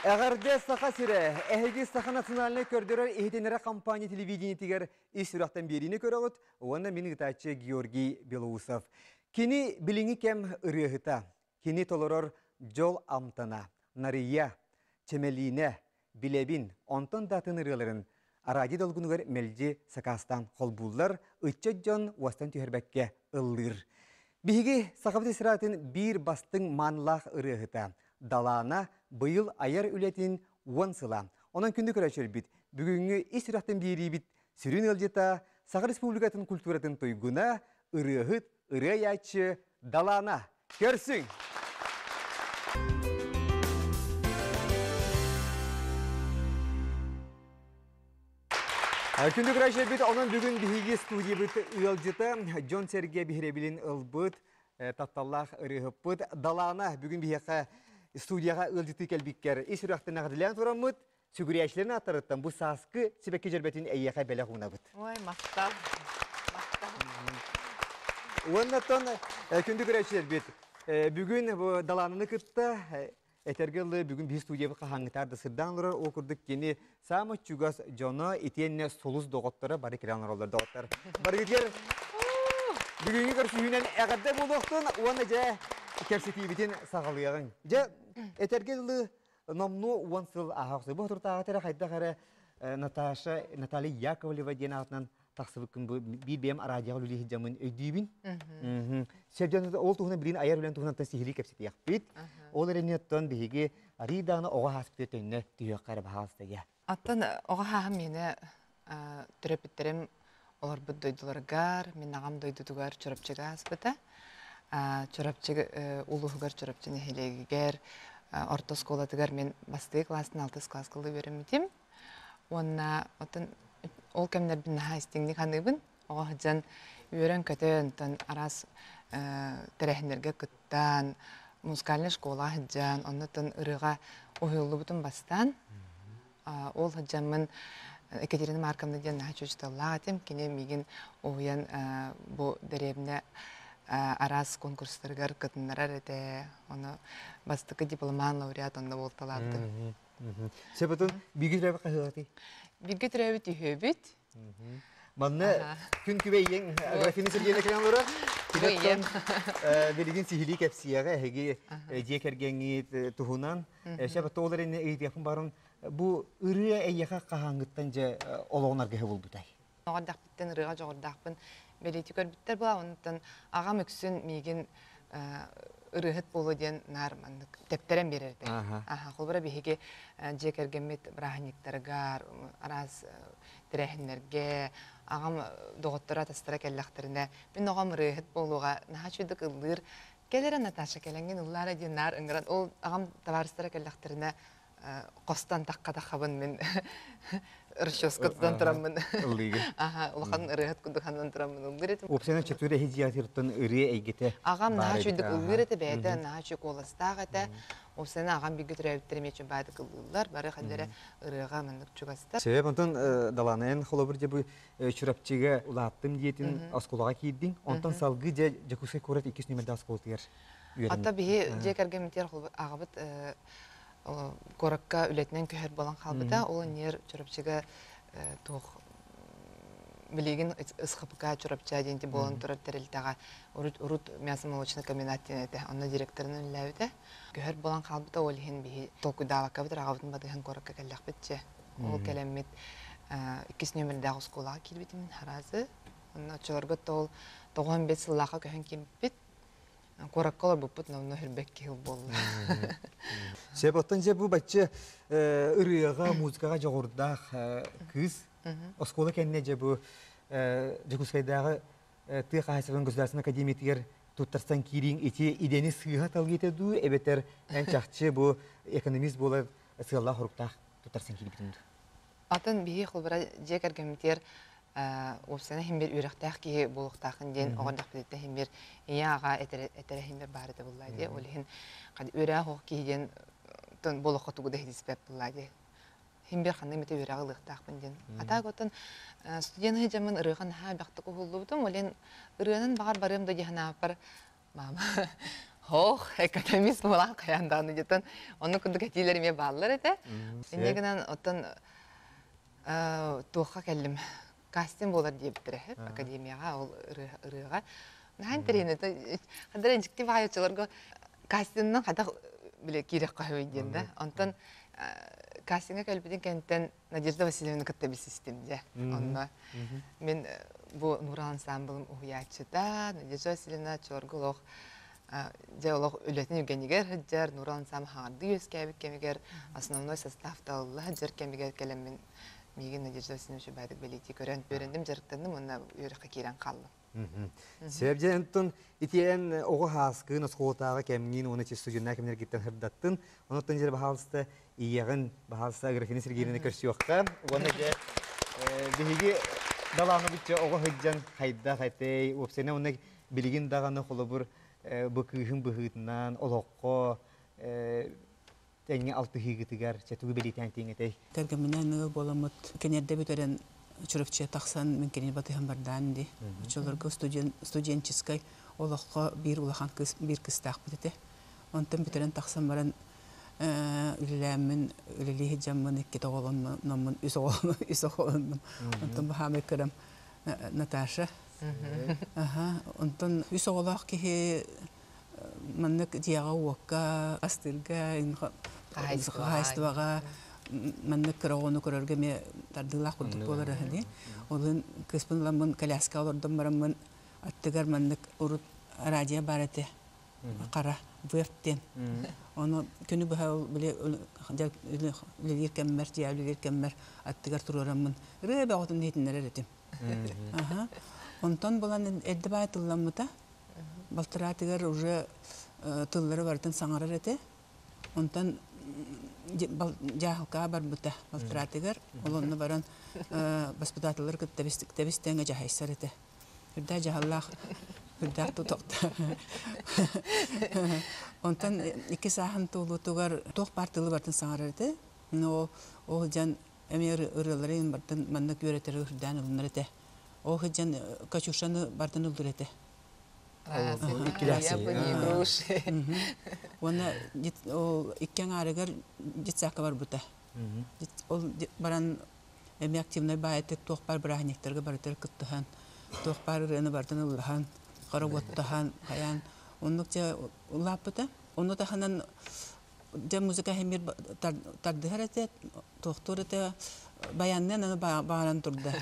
Әгәрде сақа сире, әхеге сақа национальный көрдірер ehtenere компания телевидение тигер ис үрақтан беріне көрігіт, оны менің ғытачы Георгий Белоусов. Кені біліңі кәм үріғыта, кені толырыр жол амтана, нария, чемеліне, білебін, онтын датын үрілерін, аради долгунығыр мәлді сақастан қолбулар, үтчет жон уастан түйербәкке ұллыр. Бігі сақабыты сыратын бір бастың манлақ үріғыта. Далана быйыл аяр үлетін уансыла. Онан күнді көрәшер бит. Бүгінгі исірақтен бейірі бит. Сүрін өлжета Сақыр Республикатын культуратын тойгуна ұрығыт, ұры ячы Далана. Көрсің! Күнді көрәшер бит. Онан бүгін бігі студия бит өлжета. Джон Серге бігіребілін ұлбыт. Татталлах ұрығып бұд. Далана бүгін бігіға студияға өлдіті кәлбіккер. Исірақтын ағдылан тұрамыд, сүгірияшілерін аттарыттан бұл сасқы себекке жербетін әйеға бәлі құна бұд. Ой, мақтал. Оннаттан күнді көрәшілер бет. Бүгін даланыны күтті, әтергілі бүгін бір студияға қағаңғытарды сырдан ұрар, о күрдік кені самы чугас жоны етенне солыз доғыттары бары керанлар олар доғыттар. Бары кетер, бүгінгі көрсүйінен әғадда болуқтын, оны жа керсетейбетін сағалыяғын. Жа, әтергелі номну уансыл ағақсы. Бұл тұртаға тәрі қайда қәрі Наталья Яковлева ден ағытынан тақсыбықын бір бәйім радияға үлі жамын өйдейбін. Сәбжанды ол тұғына бірін аяр өлен тұғынан сихили кәпсеті яқпет. Ол әрінеттен бейге аридағына оға хасып өтінне түйек қәрі бағалыстыға. Аттан оға хағым мені түрепеттерім олар бұд дойдыларғар, мен ағам дойдудығар чөрапчыға аспыта. Чөрапчыға ұлығығар чөрапчыны хелегігер, орта сколадығар мен басты классын 6 класс қылды беремедім. Онна ол кәмдер бін наға істеңді қанығын, оға ғыджан үйерен көтен арас тәрәхіндерге күттан, музыкальный школа ғыджан, оннатын ұрыға ойылы бұтын бастан. Ол ғыджанмын Екатерина Марковна ден наға чөчталлаға тем, кене меген ойын бұл дәребіне арас конкурстаргар кытыннарар эте, оны бастыкы дипломан лауреат онда болталарды. Себетін бигі түрәбі қағылаты? Бигі түрәбі түйөбіт. Манны күн күбейен графини сергейді кірен ұры, кедеттен белеген сихили кәпсияға әйге жекергенгі тұхынан. Себеті олар әне әйдіяқын барын, бұл ұры әйеға қағаңғыттан же олығынарға ғы болбытай. Оғардақ біттен ұрыға жоғырдақпын. Белеті көрбіттер бұла, онықтан ағам үксін меген ұрығыт болу ден нармандық тептерен берерді. Қолбыра бейге жекергемет браханиктарғар, араз тірәхіндерге, ағам доғыттыра тастыра кәлләқтіріне. Мен оғам ұрығыт болуға наға чүйдік ұлғыр, келері Наташа кәләнген ұллары ден нар ұңғыран. Ол ағам таварыстыра кәлләқтіріне қостан таққа-таққабын мен ұршоскыттан тұрамын. Улақан ұрығыт күндіғандан тұрамын. Опсена чатуре хеджиатырттан ұры әйгеті? Ағам наға чүйдік ұлғыр еті бәйді, наға чүйк оластақ еті. Опсена ағам бігі түрәуіттерім ечін байды қылғылар, бары қандары ұрыға мұндық чүгастар. Себеп, онтан даланайын қолабыр де бұл чүрапчыға ұлаттым дейетін асқолаға кейдің, онтан салғы де жакусай көрет 2 нөмірді асқолтығар. Ата бігі жекергеметтер ағабыт Коракка үлетінен көхер болан қалбыда, ол нер чөрапчыға тоқ білеген ысқыпыға чөрапчыға дейінті болан тұрар тәрелтіға ұрут мясы молочны комбинаттен әді, онна директорының үләуді. Көхер болан қалбыда ол ең бігі толкудалаққа бұдыр, ағабытын бадығын Коракка кәлләқ бітчі. Ол кәлемет 2 нөмірдегі сколаға келбетімін харазы. Онна чөларға тоғын бет сыллаға көхін келбет. Кораккалар бұппыт навны хүрбәк кейл болды. Себеттен же бұл бәтчі ұрыға, музыкаға жоғырдақ күз. Оскола кәнне же бұл Жекускайдағы тұй қағасырын государственный академиятығыр тұттарстан кейрін ете идені сыйға талгетеді, әбеттер ән чақчы бұл экономист болып сыйалла құрықтақ тұттарстан кейрі бітімді. Атын бейі құлбыра жек әргеметтер Опсана химбер үйрақтақ кейі болуқтақын ден, оғандақ бітетті химбер ия аға әтәрі химбер барыды бұллайды. Олығын үйрақ оқ кейден болуққа тұғыда хедіспәп бұллайды. Химбер қандай мәте үйрағы лықтақпын ден. Атақ отын студияны жамын ұрыған ха бәқтіқі ғылды бұдым. Олен ұрығынан бағар барым да дегін апар мама Хох, экономист болан каяндааны жетен, оны күндүк этилериме баллар эте. Энегенен оттон туха келдим. Кастинг болар диептире академияга, ол ырыга. Нан терене кадыр жикти байчыларга кастингден када биле кирек кайбы дигенде. Онтон кастингге келбеден кенттен Надежда Васильевна каттабил системде. Онна мен бу Нуран ансамблым уячыда, Надежда Васильевна чоргулох Диалог үлетин Евгенигер хаджар Нуран сам харды өскәбик кемигер основной составта алла хаджар кемигер келемин миген Надежда Васильевна бадык белети көрән көрендим жарыктандым онна үрәккә кирән калды. Себеп җентон итен ого хаскы носхотага кемнин оны студентна кемнер гиттен хырдаттын. Онтон жер баһалсты иягын баһалса графини Сергеевна көрсөккә. Оны же биһиги далаңы битче ого хаджан хайда хайтей опсене оны билигин даганы холобур быкыгын быгытынан олоққо тәңе алты хигитигер чатугы белитән тиңетей. Тәргәменән боламыт кенердә битерен чурыпчы таксан мөмкин батыган бардан ди. Учыларга студенческой олоққо бир улахан кыз бир кыз тақпыт ите. Онтан битерен таксан баран үләмен үләле jamмын икки тоголон номын үсоголон. Онтан бахаме керем Наташа. Онтон үсоголақ ки маннык диага уокка астырга хайстыбага маннык кырагону көрөргө ме тардылак курдук болар хали. Олын кыспынламын коляска олордон барамын аттыгар маннык урут радио барате. Кара вебтен. Оны күнү бахал биле лилер кеммер диалер кеммер аттыгар турарамын. Ребе отун нетинер этим. Онтон болан элде байтылламыта. Балтыратыгар уже тыллары бартын саңарар эте. Онтон жахылка бар бута балтыратыгар. Олонны баран воспитательлар кыттабистенге жахайсар эте. Үрдә жахаллах үрдә тутокта. Онтон ике сахан тулутугар тох партылы бартын саңарар эте. Но ол жан эмер ырыларын бартын маннык өретер үрдән улнар эте. О хыджан качушаны бартын улдырете. Я понимаю, груши. Оны ол иккен арыгар житсакка бар бута. Ол баран эми активный баайтык тоқпар брахниктерге бартыр кыттыхан. Тоқпар рыны бартын улахан, караготтахан, хаян. Оннук же улап бута. Оны таханан же музыка хемир тардыхарате, тоқтурете баяннен аны бағаран тұрды.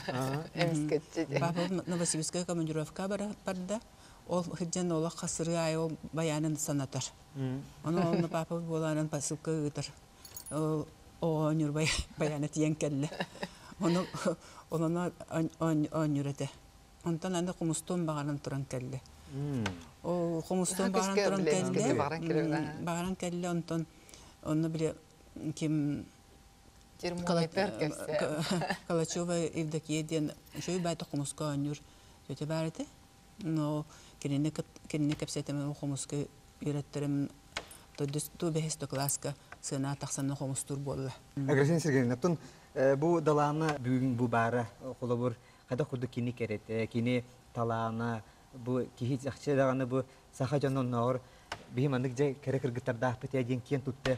Папа Новосибирская командировка барды. Ол хыджан ола қасыры ай ол баянын санатар. Оны папа боланын пасылка ұйтыр. Оңыр баяны тиен кәлі. Оны оңыр әті. Онтан аны құмыстон бағаран тұран кәлі. Ол құмыстон бағаран тұран кәлі. Бағаран кәлі онтан оны біле кем Калачева Евдокия шөй байты құмысқа өнір сөйте бәріті. Но керіне кәпсетімен құмысқа үйреттерім ту бәхесті класқа сына тақсаны құмыстыр болды. Агресин Сергеевна, тон бу даланы бүгін бу бары қолабыр қада құрды кені кереті, кені таланы, бу кехи жақшы дағаны бу сақа жанын науыр бейім андық жай кәрі-кіргіттарда ақпет әден кен тұтты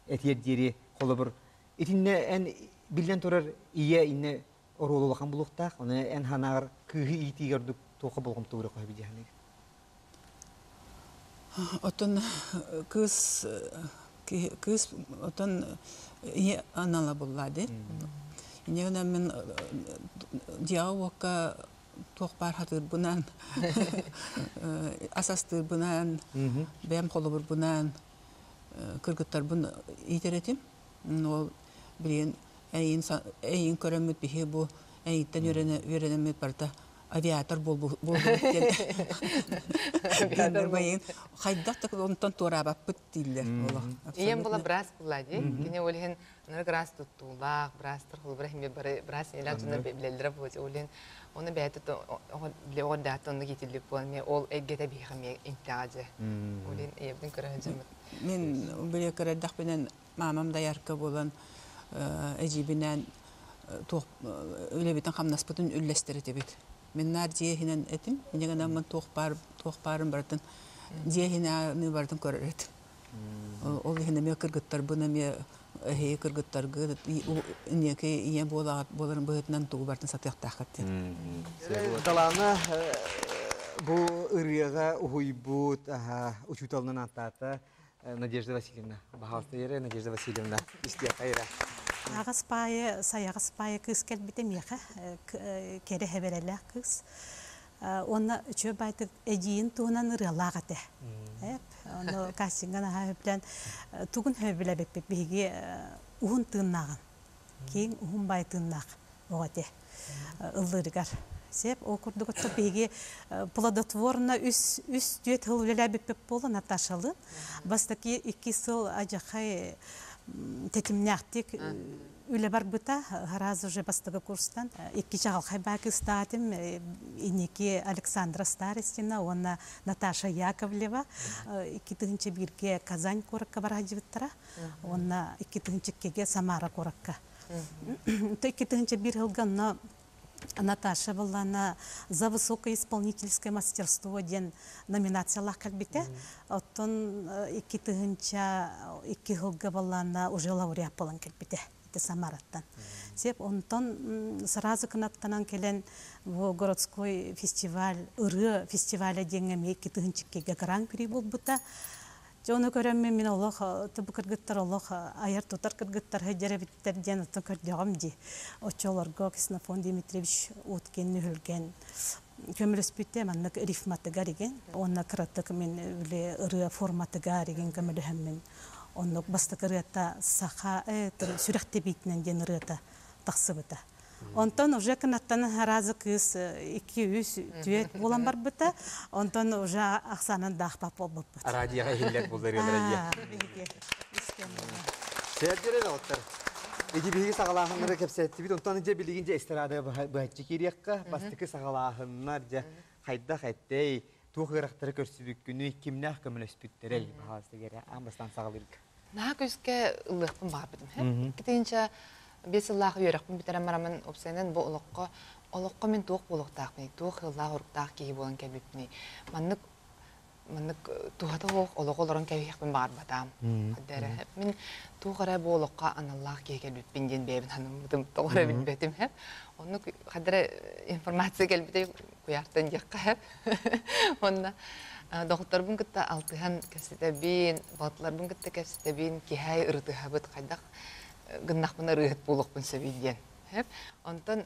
әтиердері қолабыр. Итинне ән билден тұрар ие инне оролулақан бұлықтақ, оны ән ханағыр күйі итигердік тоқы болғым тұғыры қой бейдіғаныг. Отын кыз отын ие анала болады. Инегін әмін диау оқа тоқпар хатыр бұнан, асастыр бұнан, бәм қолы бұр бұнан, кіргіттар бұн итеретім. Ол білген әйін көрімет бігі бұл әйіттен үйренемет барда авиатор бол өткен. Қайдақтық онтан тура баппыт дейлер. Иен бұла брас бұлады. Кене олген грас тұттулақ, брастыр құл брас елен жына білелдері болды. Олген оны бәйті оғадаты оны кетіліп болын. Ол әйгеті бейхаме интағады. Олген ебдің көрі жымыт. Мен біле көрәддақ бенен мамам да ярка болан әжибінен өлебетін қамнаспытын үлләстері дебет. Мен нар жие хинен этим, менеген аман тоқ барым бартын Дехина не бардым көрөрөт. Ол хинеме кыргыттар буна ме хей кыргыттаргы неке ие боларын быһытынан тугу бартын сатыяктаахат. Талана бу ырыга уйбут учуталнын атата Надежда Васильевна. Бахастыйре Надежда Васильевна. Истия кайра. Ағыз пайы, саяғыз пайы кыз кәлбіті меға кәрі хәбәрәлі кыз. Оны үші байтық әдейін туынан ұрылағаты. Оны кастинган аға өплән туғын хөбілі бәкпек бейге ұғын тыңнағын. Кейін ұғын бай тыңнақ оғате ұлырығар. Сеп, о күрдіғытты бейге плодотворына үс дүйет ғылылі бәкпек болы Наташалы. Бастаки 2 сыл ажақай тетимняқтик үлі бар бұта, ғараз уже бастығы курстан. 2 жағал қайбаки статим, инеки Александра Старостина, оны Наташа Яковлева, 2-тігінші бірге Казань коракка бар аживыттара, оны 2-тігінші кеге Самара коракка. 2-тігінші бір ғылғанна Наташа была за высокое исполнительское мастерство ден номинациялах кальбите. Оттон 2 жылга была уже лауреат болан кальбите. Это Самараттан. Сеп онтон сразу кнаттанан келен в городской фестиваль, ыры фестиваля денгеме 2 кеге гран-при болбута. Жоны көрәмме мен Аллах тыбы кыргыттар Аллах аяр тутар кыргыттар хәҗәрә биттер дигән атын көрдөгем ди. Очоларга Ксенофон Дмитриевич үткән нөлгән. Көмөрөс битте мен рифматыга диген. Онна кыраттык мен үле ыры форматыга диген көмөрө һәммен. Онны бастыкырыта саха сүрәхтә битнән дигән ырыта тахсыбыта. Онтон уже кнаттан разы кыз 200 түйет болан бар бұта, онтон уже ақсанын дақпап болып бұта. Радияға хиллер болдар радия. Сәддерен оттар. Эти биги сагалахыннары кепсетти бит, онтон же билигинже эстрада бахчы кириякка, бастыкы сагалахыннар же хайда хайттай тугырактары көрсүбүк күнү кимнах көмөлөспүттерей бахасы кере амбастан сагалырк. На көзге ылыкпын бар битим. Кетинче бесыллах үйрәкпін бітерен марамын опсайнен бұл олыққа мен туық болуқтақпын, туық ұллақ ұрықтақ кейі болын кәбіппін. Маннық туғаты олық олырын кәбіппін бар батам. Мен туық әрі бұл олыққа аналлақ кейі кәбіппін ден бәйбін анымдым, тоғыры білбетім. Оны қадыры информация кәлбіте көярттан деққа. Онына доғыттарбын күтті алтыған кәсетәбін, батыларбын күтті кәсетәбін кейхай ұрытыға бұд қайдақ гыннахмына рыгыт булукпун сөбүйден. Онтон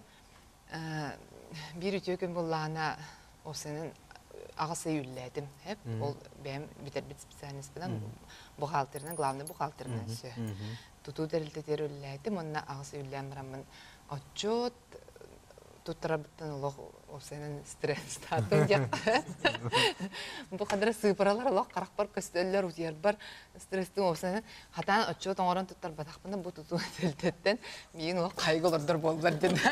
бир үтөкөн боллаана осынын ағасы үйләдім. Ол бәм битербит специалист білен бухгалтерінен, главный бухгалтерінен сө. Туту дәрілтетер үйләдім, онына ағасы үйлән бірамын отчет туттарабыттан олық осынын стресс татым жаққа. Бұл қадыры сыпыралар олық қарақпар көстөлілер өтер бар стресстің осынын қатан отчет оңырын туттар батақпында бұл туту дәрілтеттен мен олық қайғы олардар болдар деді.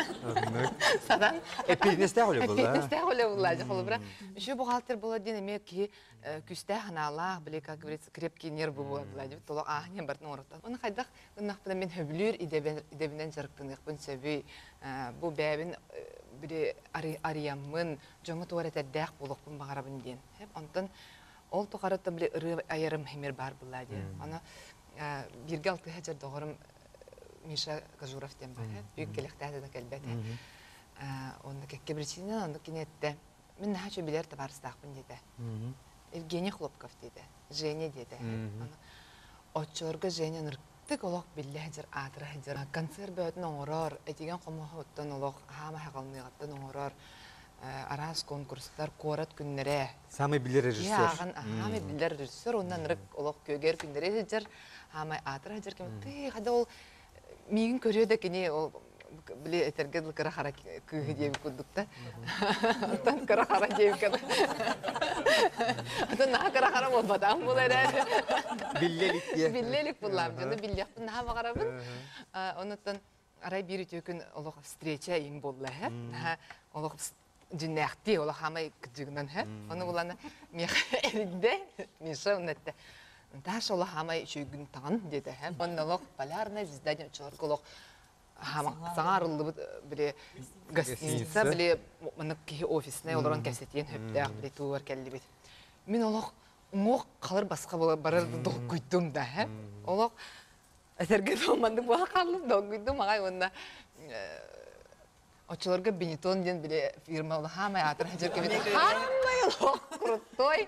Садан Эпиднесте олы бұл. Эпиднесте олы бұл. Үші бухгалтер болады ден еме ки күсті ханалақ, біле, как говорится, крепкий нервы болады. Толық ағынен бартын орықтан. Оны қайдақ ұнақпыда мен хөбілер идебінен жарықтыңықпын сөбей. Бұл бәбін біре ариямын, жоңы туар әтәддәқ болықпын бағарабын ден. Онтан ол тұқарытта біле ұры айарым хемер бар болады. Оны бірге алты хәжер доғырым Миша Кажуров ден бар. Үйік келіқті әтеді кәлбәті. Оны кәкке бірчинен, оны кенетті. Мен наға чөбелер табарыстақпын деді. Евгений Хлопков деді. Женя деді. Отчорға Женя нұрттық олық білі әжір, атыры әжір. Концерт бөтін оңырар, әтеген қомығы өттін олық, хама хақалмығаттын оңырар. Арас конкурстар, корат күннері. Самый білер режиссер. Яғын, хамай білер режиссер, ондан рық олық көгер күннері әжір, хамай атыры әжір кем. Қада ол мейгін көреді кене ол біле әтергеді қыра қара күгі дейбі күдікті. Аттан қыра қара дейбі күді. Аттан наға қыра қара бол батам бұл әрі. Биллелік де. Биллелік бұллам. Жонда биллияқпын наға бағарабын. Онаттан арай бір өтөкін олық встреча ең болды. Олық жүнәқті, олық хамай күдігінен. Оны бұланы меға әрінде, меша ұнатты. Таш олық хамай шүйгін тағын деді. Оны олық полярная звезда ден чорғы олық саңар ұлды біле гостиница, біле мұнық кейі офисіне оларан кәсетейін өптіғ, біле туғар кәлі бет. Мен олық Моқ қалыр басқа барарды доқ күйттім да, хә? Олақ әсерге долмандық бола қалып доқ күйттім, ағай онда очыларға бенетон ден біле фирма олы хамай атыр әжерге бет. Хамай олық крутой,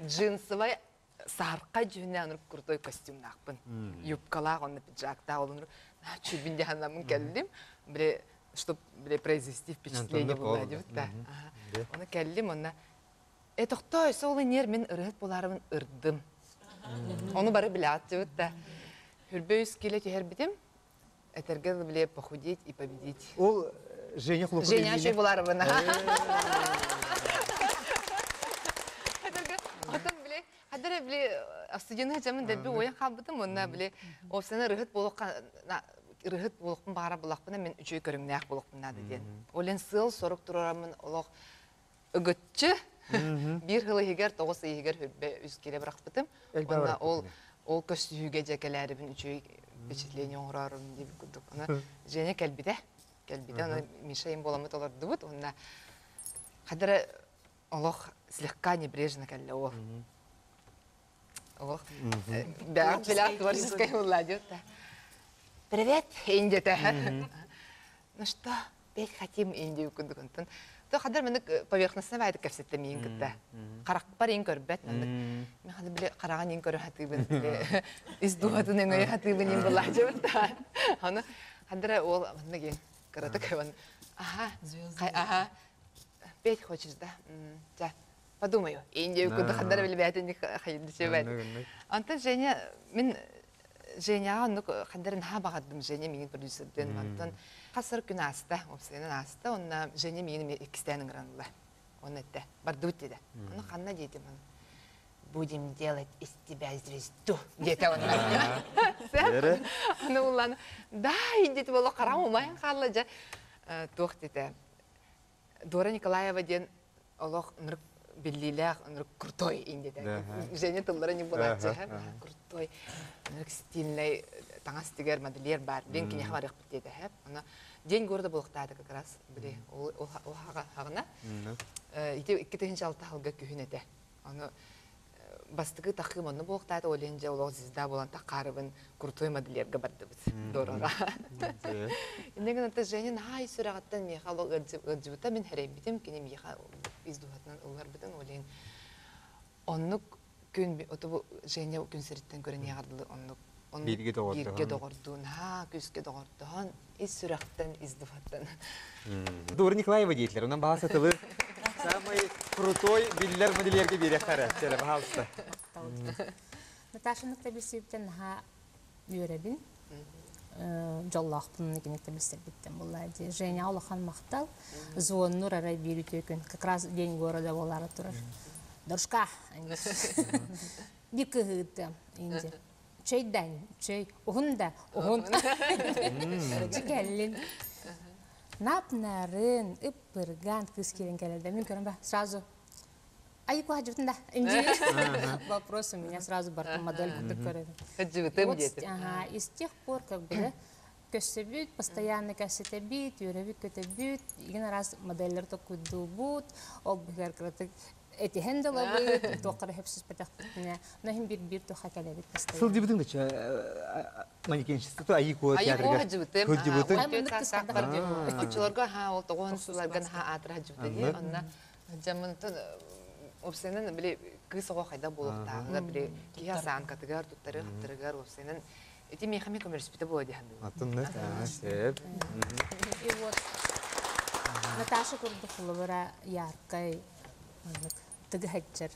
джинсовай, сарқа жүне аныр крутой костюм нақпын. Юбкалақ, онда пиджакта олыныр. Чүбінде ханамын кәлдім, біле, чтоб біле произвести впечатление была, деп та. Оны кәлдім, онда тоқтой, солы нер мен ұрғыт боларымын ұрдым. Оны бары біле ат, деп та. Хүрбөйіз келет ехер бітім, әтерге біле похудеть и победить. Ол Женя Хлопов. Женя шөй боларымын. Отын біле, қадыр біле, студияны жамын дәбі ойын қалбыдым, онына біле, опсаны ұрғыт болықпын бағара болақпына, мен үшөй көріңіне ақ болықпын нады ден. Олен сыл сорық тұрарамын олық үгітчі, бір ғылы егер, тоғыз егер хүрбе үз келе бірақ бітім. Онына ол көстүйіге жекеләрібін үшөй впечатление оңырарым деп күдік. Жене кәлбіде, оны Мишаим боламыт оларды бұд, онына қадыры олық слегка небрежно кәлі ол. Олық, бәғат біләқ творческая ұлла деп. Привет, Индия-то. Ну что, петь хотим Индию күдік. То қадар менік поверхностна байды кәпсетті мейін күтті. Қарақ бар ең көрбәт. Мен қадар біле қараған ең көрі хатыбын. Издуғатын ең өй хатыбын ең бұлла жебітті. Оны қадар ол ең көрді көйін. Ага, петь хочешь, да? Ja, подумаю. Индию күді қадар біле бәйтін қайынды жебәді. Антон Женя, мен Женяға оны қандарын ха бағадым Женя менің продюсерден. Антон қасыр күн асты, опсайынан асты, онына Женя менің екістәнің ғранылы. Оны әтті, барды өт деді. Оны қанна дейдім, будем делать из тебя звезду, деді оны. Оны ұланы, да, деді болу қарам ұмайын қалы жа. Тоқ деді, Дора Николаева ден олық нұрық беллилях, он крутой индиде. Женя тылдары не была крутой, стильный, таңастигер модельер бар. Ден кине хаварық бітеді. Она день города болықтады как раз, біле, ол хағына. Икки тегінші алты халға күйінеді. Оны бастығы тақым оны болықтады, оленже олық звезда болан тақарыбын крутой модельерге барды біз, Дораға. Индеген аты Женя нағай сүрағаттан меха ұржыбыта мен әрейм бітім, кене меха издуғатынан ұлар бітін олейін. Оннық күн, Женя күн сәріттен көрін еғардылы, оннық Birge доғырду, күске доғырду, из сүрақтан издуғаттан. Дора Николаева дейтлер, онан бағасы тылы самый крутой биллер модельерге берек қара. Сәрі бағалысты. Наташаны табилсептен ха үйребин. Жоллақпын некенекті білсер біттен болады. Женя Олахан мақтал, звоннур арай бері төкін. Как раз день города болары тұрыр. Дұршқа. Бикі ғыты. Чайдан, чай. Оғында, оғын. Чекәлін. Напнарын, үппірган кыз келен келеді. Мен көрім ба, сразу. Айку хаджыбытын да. Вопрос у меня сразу бар модель күтіп көреді. Хаджыбытым деді. И с тех пор, как бы, көсібіт, постоянно көсетебіт, юребіт көтебіт, еген раз модельлер тоқуду бұд, ол бұғар кірітік. Эти хендела бұд, тоқыры хепсіз пәтәқ бұтына. Но хем бір тоқа кәлебіт постоянно. Сыл дебітің да ча, манекеншісті то айку театрға. Айку хаджыбытым. Очыларға ол тоғын сыларған атыр хаджыбыты. Онна жамынтын опсайнын біле кыз оға қайда болуқтағыға біле кия саан катыгар, туттары, қаптырыгар опсайнын. Эти мейхаме коммерспиті болады дегенді. Аттынны, сәп. И вот Наташа көрді бұра яркай тігі хәтчер.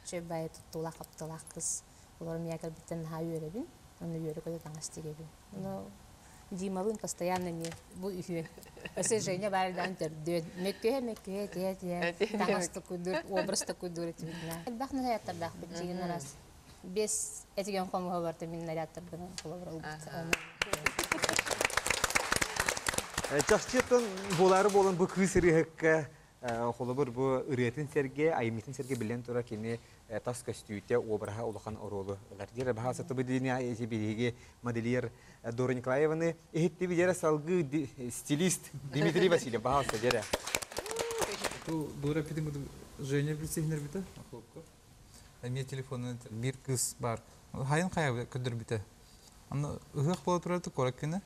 Чөй бай тұттылақ, қаптылақ қыз. Олар миякар біттен ха үйребін. Оны үйрі көді таңастегебін. Дималын постоянно мне будет. Если Женя бардан тердет, мекке, таңасты кудур, образ такой дурит видно. Бах на нарядтар дах битчиген раз. Без этих комого варта мин нарядтар бен коловрал. Чахчеттен болары болын бұл кыз ірігікке қолыбыр бұл үретін серге, айыметін серге білен тұра кені тас көстүйте обраға ұлыған оролы. Дері бағасы тұбы дейіне әйте береге модельер Дора Николаеваны әйетті бедері салғы стилист Дмитрий Васильев бағасы дері. Дора петім Женя білсегінер біті? Әме телефонын bir kız бар. Хайын қая көдір біті. Аны ұғық бола тұрады көреккені.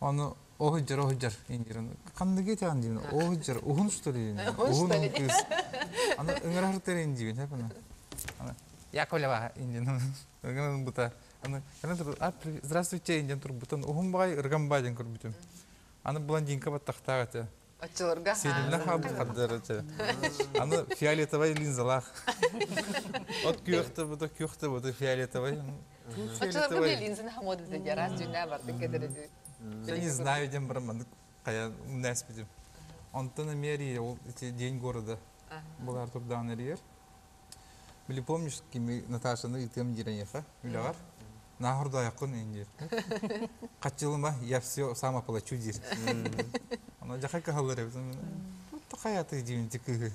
Аны оғыджар, ендерін. Қанды кетеген деймін, оғыджар, ұғын что ли? Ұғын кыз. Аны ұңыр артыр ендеймін, әпіні. Яковлева, енден, ұғын бұта. Здравствуйте, енден тұр бұтын. Ұғын бағай, ұрған байден көр бітім. Аны блондинка баттақтағы әті. Очылырға. Селимна хабы қаддары. Аны фиолетовый линзалақ. От күйіқті бұты фиолетовый. Очылырға бе линзіні хамоды деді, раз жүнә барды кедіреді. Я не знаю, дем барман, қая үнәс бідім. Онтаны мери, ол день города. Бұлар тұрдан әрер. Білі помнишь, кеме Наташаны итем деренеха, үлағар? Нағырда яқын ендер. Қатчылыма, я все сама плачу дер. Она жақай қағалар әбізім. Қаята едеймін текігі.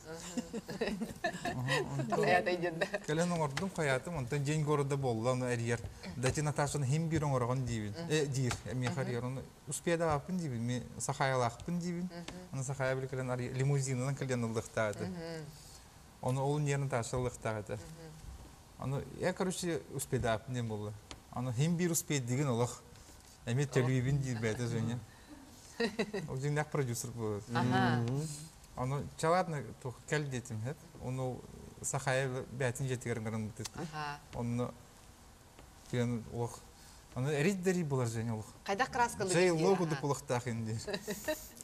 Қаята еденді. Кәлінің ордым қаятым, онтан день города болды, оны әрер. Дәте Наташаны хем бір оңырған дейбін. Дейір, мен қарер, оны успеда апын дейбін, мен сақайалы ақпын дейбін. Оны сақая бір кәлін лимузинынан кәлін ұлықтағады. Оны олын ерін ташы ұлықтағады. Оны, я, короче, успеда апын дем болды. Оны хем бір успед деген олық. Әме төлейбін дейір бәді жөне. Ол жеңдәк продюсер болды. Оны чаладны кәл детім, оны сақайы бәтін жетігерін ғырын бұтетті. Оны кейін олық. Оны әрейдері болар және олық. Қайда краскалы Жай логуды болықтақ енді.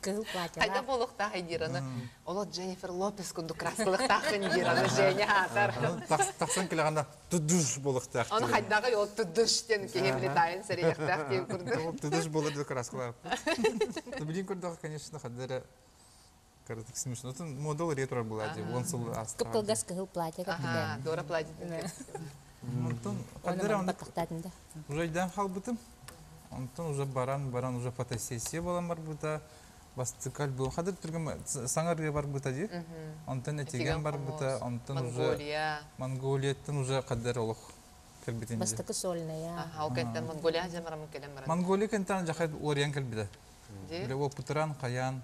Кыл платья. Қайда болықтақ едер, оны олы Дженнифер Лопес күнді краскылықтақ едер, оны және атар. Тақсан келеғанда тұдыш болықтақ. Оны қайдағы ол тұдыштен кейбілі дайын сәрейіқтақ деп күрді. Тұдыш болады краскылар. Білін көрдіға, конечно, қадары Кажется, смешно. Это модел ретро была, он сыл астра. Кыпкылгас кыл платья как Ага, Дора платье. Онтон, Оны қадары маған оны баттықтадым да. уже айдан қал бітім. Онтон уже баран уже фотосессия болам бар бұта. Бастықал бұл. Қадыр түргім саңарға бар бұта де. Онтон әтеген бар бұта. Онтон уже Монголияттан уже қадыр олық кәлбетен де. Бастықы сольная. Ага, ол кәнттен Монголия жамарамын келем барам. Монголия кәнттен жақай ориан кәлбеті. Біле о пұтыран, қаян.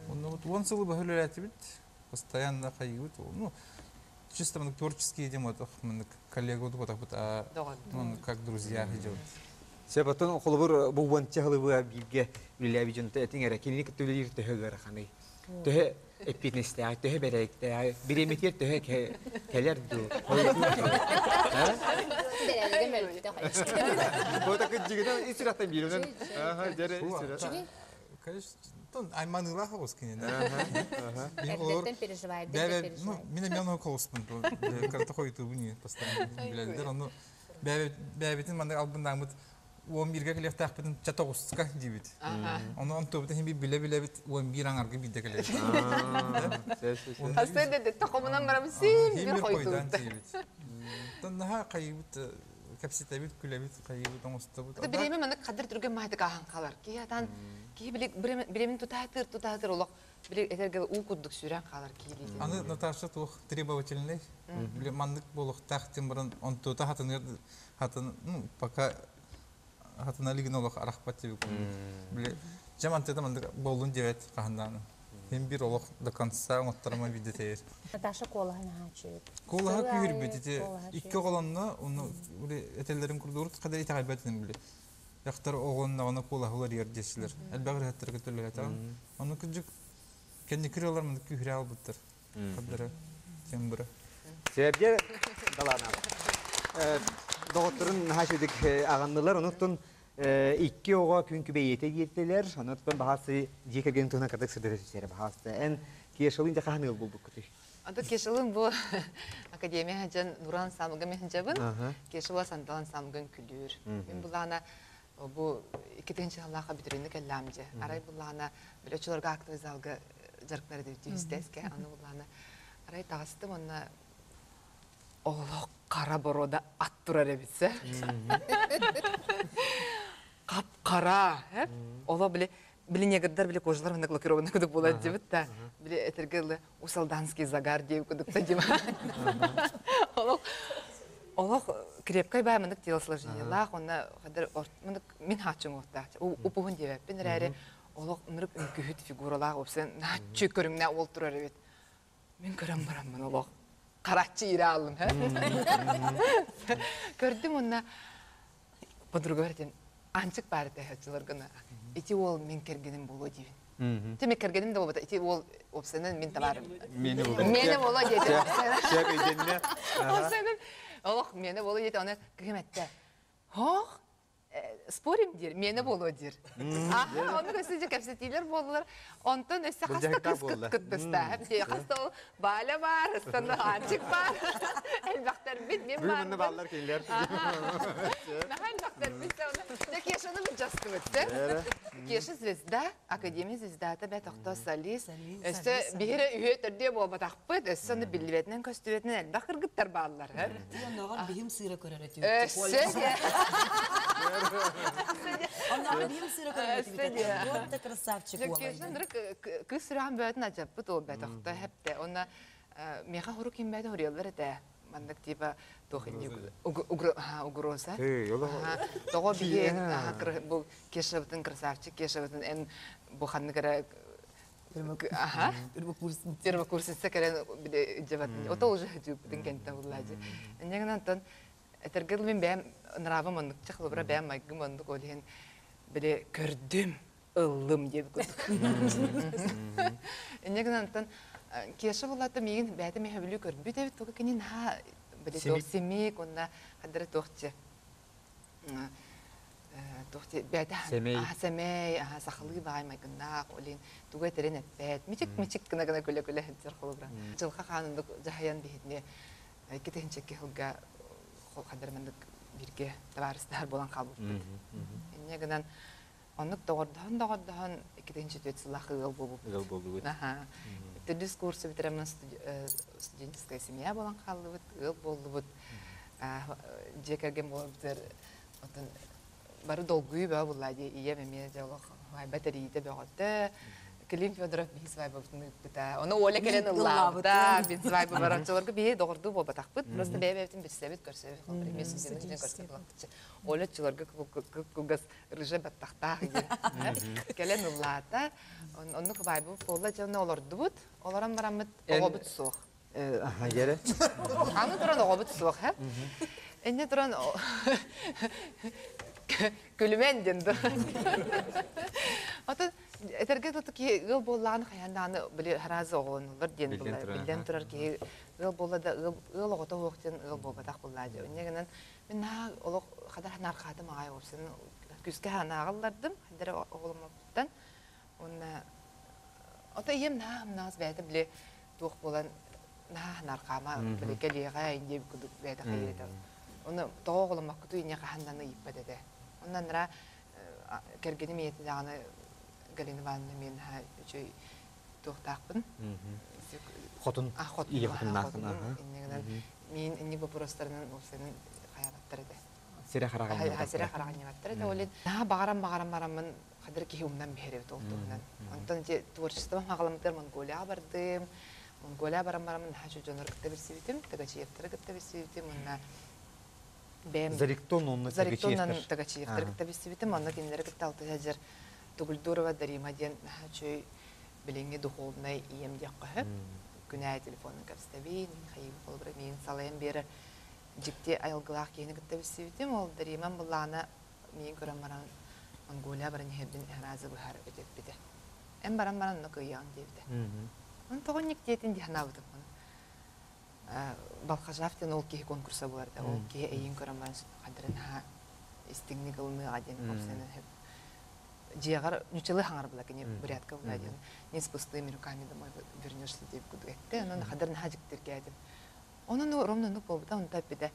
Он сылы бахылы әті бит. Постоянно қайы бит. Чисто мы творческие идем, вот мы коллегу вот так вот, а как друзья идем. Себатон холбур буган чахлыбы бирге билебижен тетингер киник төлөйүр төгөр ханы. Тө эпитнесте ай тө беректе ай биреметер тө келер ду. Вот так жигден исираттан бирүнөн. Аха, жаре исират. Конечно, тон айманы лаховс кине. Эрдеттен переживает, Меня мелно колоспын. Карта хойты буни постоянно билдер. Оны бәбетин мандай албындан бит 11-ге келек тақпытын чатоғысқа дейбет. Оны онтобыты хем биле бит 11 аңарға биде келек. Хасты деді, тақымынан барам сен бір қойды. Тоннаға қайыбыт, кәпсетәбет, күләбет, қайыбыт, оңыстабыт. Білемін, мұны қадыр түрген майды қаған қалар. Кей білемін тұтатыр олық. Білек әтергелі ұл күддік сүрен қалар кейлейді. Аны Наташа туық требовательный. Біле мандық болық тақтен бұрын, он тута хатын, пока хатына лигін олық арақпат деп өкім. Біле, жаман теді мандық болуын девет қағынданы. Hem bir olaq da konsa otarma videoyur. Наташа коланы хачып. Колаға күйір бетете. Iki qolanna onu böyle etellerin kurduğu kadar itaatbetinin bile. Yaxtar oğlanna ona kolağılar yerdeşler. Elbağır hatırı türlü ata. Onu küçük kendi kırıyorlar mı kүйür albuttır. Kadara kembura. Sebep dalana. Doktorun haşedik ağanlılar onutun iki oğa künkü beyete gittiler. Onutun bahası dikegen tuna kadar sırdarı bahası. En keşalınca kahanıl bulduk kutu. Anda keşalın bu akademiya hacan Nuran Samıgın mehncabın. Keşala sandalan Samıgın külür. Ben bulana bu ikinci Allah'a bitirinlik ellamcı. Aray bulana böyle çolurga aktiviz algı jarıkları deyip isteske. Anı bulana aray tağıstım ona oğluk kara boroda attırar ebitse. Kap kara. Ola bile Билине гаддар биле кожалар мына лакированный кудук болот дебит да. Биле этергеле усалданский загар деп кудук та дема. Олох крепкой бай мындык телосложение. Лах онна гадар мындык мен хачың отта. Упугун дебеп. Бен рәре олох мындык үнгүт фигуралар опсен начы көрүңнә олтурар бит. Мен көрөм барам мен олох Karatçı iri aldım. Gördüm onunla. Подруга verdim. Ançık bari tehacılar gına. İti ol min kergenim bolu diyin. Demek kergenim de olmadı. İti ol opsenen min tabarım. Meni bolu. Mene bolu dedi. Şak ödenne. Opsenen. Allah mene bolu dedi ona kıymette. Hoh. Спорим дер, мені боло дер. Ага, оны көсіже кәпсетейлер болдылар. Онтан өсі қаста кыз күттісті. Қаста ол баля бар, ұстанда анчик бар. Әлбақтар бет, мен бар. Бұймынны баллар келер. Әлбақтар бет, кешіні бір жасты бітті. Кеші звезда, академия звездаты бәт оқты солист. Өсі бері үйе түрде бол батақ бұд, өсі оны біліветінен көстіветінен әлбақ кіргіттер баллар. Оған бейім сыйра көрер әтеу. Өсі. Onlara bir sıra koyuyor. Вот так красавчик Кешін оған. кыз сұраған бөтін ажап бұд ол бәт оқты әпті. Оны меға ұру кем бәді ұрелер әді. Мандық типа угроза. Тоғы бейін бұл кеші бұтын красавчик, кеші бұтын ән бұқанны кәрі первокурсница кәрі жабатын. Ота уже жүп бұтын кәнті ұлады. Негін антон Этергел мен бәм нравы мандык чықлы бұра бәм майгы мандык олеген біле көрдім ылым деп көдік. Негін антон кеші болады меген бәді меха білі көрдім. Бүйт әбіт тоғы кенен біле тоқ семейк, онна қадыры тоқчы. Сәмей, сақылы бағай майгынақ, олеген туға терен әппәт. Мечік кіна-кіна көлі-көлі әттер қолы бұра. Жылға қанындық жағаян бейдіне кетехінчекке ғылға қадырмандық бірге табарыстар болан қалып бұд. Негінен онық доғырдығын екетінші төт сылақы ғыл болу бұд. Түрдіс курсы бітіремін студенческая семья болан қалып бұд, ғыл болу бұд. Жекерген болу бұдыр. Бары долгүйі бә бұллады, ие мәме жауық бәтәрейді бәғатты. Клим Федоров бейіз вайбы бұта. Оны оле келен ұллабыда, бейіз вайбы баратшыларға бейі доғырды бол батақ бұд. Просто бәйбәйтін бірсәбет көрсәбет. Мен сүздерін көрсәбет лақтычы. Оле чыларға күгіз рыжы баттақтақ еген. Келен ұллада. Оны вайбы болла жауына оларды бұд. Оларан барамыд оға бұд соқ. Гері? Аны тұран оға бұд соқ, ә? Әне тұран күлімен денді. Отын Этерге тоту ки гыл болланы хаяндааны биле харазы оголунулар ден булла. Билден турар ки гыл боллада гыл огото октен гыл болбатак буллады. Негенен мен на олог хадар наркаты магай опсын күскө ханагалдардым. Хадар оголумаптан. Онна ата ем наз бәді биле тух болан наркама биле келега инде күдүк бәді хайрета. Оны тоголумак күтү ине ханданы иппедеде. Ондан ра кергени миети даганы Галина Ивановна мен үчөй тоқтақпын. Хотын? Ие хотын нақын. Мен не вопростарынан осының қаябаттар еді. Сире қараған ебаттар. Сире қараған ебаттар еді. Олен бағарам-бағарамын қадыр кей умнан бәрі толтығынан. Онтан творчество мағаламдар Монголия бардым. Монголия барам-барамын хажу жонар күтті берсебетім. Тагачиевтары күтті берсебетім. Заректон онны тагачиевтары күтті берсебетім. Онна кендері күтті алты жажыр. Тугульдурова Даримаден чөй біліңе духовной ием деққы. Күнәй телефонын кәпстәбейін, қайыбы қолбыры мен салайын бері жікте айылғылақ кейіні күтті бісібетім. Ол Дариман бұллағына мен көрім баран Монголия баран ехерден әразы бұхары өтеп біді. Ән баран ұны көйян девді. Оны тоғын нек дейтін дейін абыдым. Балқажафтен ол кейі конкурса бұларды. Ол кейі әйін көрім баран қадырын істігіне ғылмы ғаден қопсенен Диагар ничего хангар была, не порядка была один. Не с пустыми руками домой вернешься тебе куда ты, но на хадар на хаджик теркетим. Он ровно ну побыта он тапида.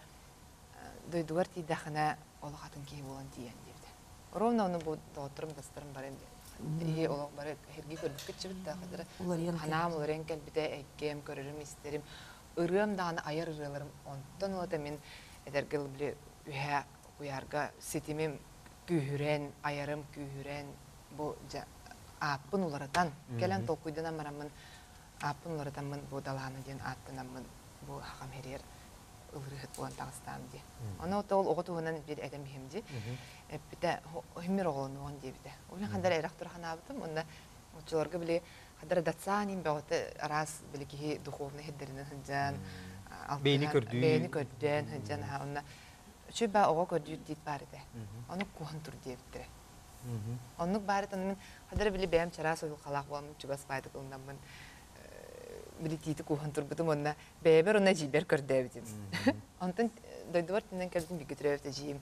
До дуарти дахана олахатын ки волонтиян девде. Ровно он был дотрым дастрым барен. И олах баре херги көрбүк чибит да хадар. Ханам оларен кел бите эккем көрөрүм истерим. Ырым даны аяр ырыларым. Онтон ота мен эдергел биле үһә уярга сетимем Kühüren, ayarım kühüren, bu apın olaraktan, gelen tokuydan amaramın, apın olaraktan bu dalağını diyen attınamın, bu hakam her yer ıvrıhıt olan Dağıstan diye. Ona o tol oğutuğundan bir edem hemdi, bir de hemir oğlunu on diye bir de. Onun kadar erak durağını abdım, onda uçularga bile kadar datsanim, bağıtı aras bile ki duhovna hedderinin hıncan, Beyni kördüğü. Beyni kördüğün hıcan ha onna. Şu ba oğa kördüğü dit bari de. Onu kuhan tur diyebilir. Onu bari tanımın hadar bile benim çara soyul kalak var mı çugas fayda ondan ben bile titi kuhan tur butum onna beber ona ciber kördü evdim. Ondan doydu var tinden kördüm bir götürüyor evde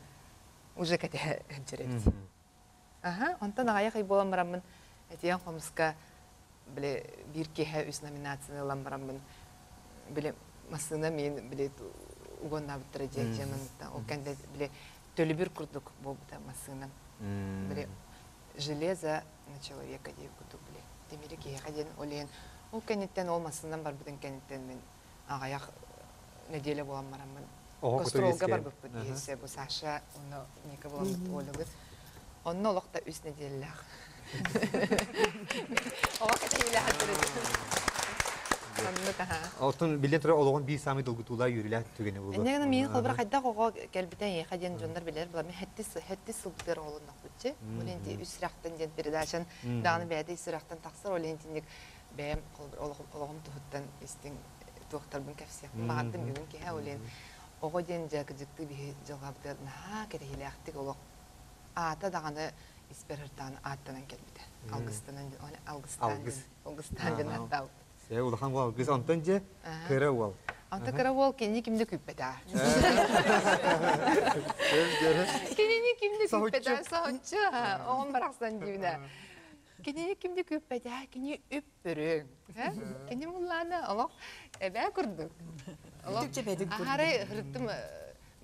уже kate hemçereydi. Aha, ondan ayak iyi boğan maramın etiyen komuska bile bir kehe üst nominasyonu olan maramın bile masına min bile ugonda bitirecek canımda o kendi bile töle bir kurduk bu da masına bile железо на человека diye kurduk bile demiri ki hadiyen oleyen o kenitten olmasından var bütün kenitten min ayak nedele boğan maramın Kostrolga бар bu diyese bu Sasha onu nika bulan oluyor. Onun olak da üst nedeller. O vakit ile hatırladım. Anlı daha. Altın bilen tura olan bir sami dolgutular yürüler tügene bu. Ne min xabra xadda qoqa kelbiten ya xadiyan jonlar biler bular mi hattis subter olun naqbıcı. Olenti üsraqtan den biridaşan dağını bəydə üsraqtan taqsır olentinlik bəyəm olağım tuhuttan istin doktor bun kafsiyak. Mağadım bugün ki ha olen ogo den jakıcıktı bir cevaplar ha kere hilaqtik olaq. Ata dağını isperartan atanan kelbite. Algıstan hatta. Ya ulan var kız antonca kara wal. Anta kara wal kini kimde küpeda. Kini kimde küpeda sohutça. Oğun bıraksan dibine. Kini kimde küpeda kini üppürün. Kini mullana Allah ben kurduk. Türkçe bedik kurduk. Ahare hırttım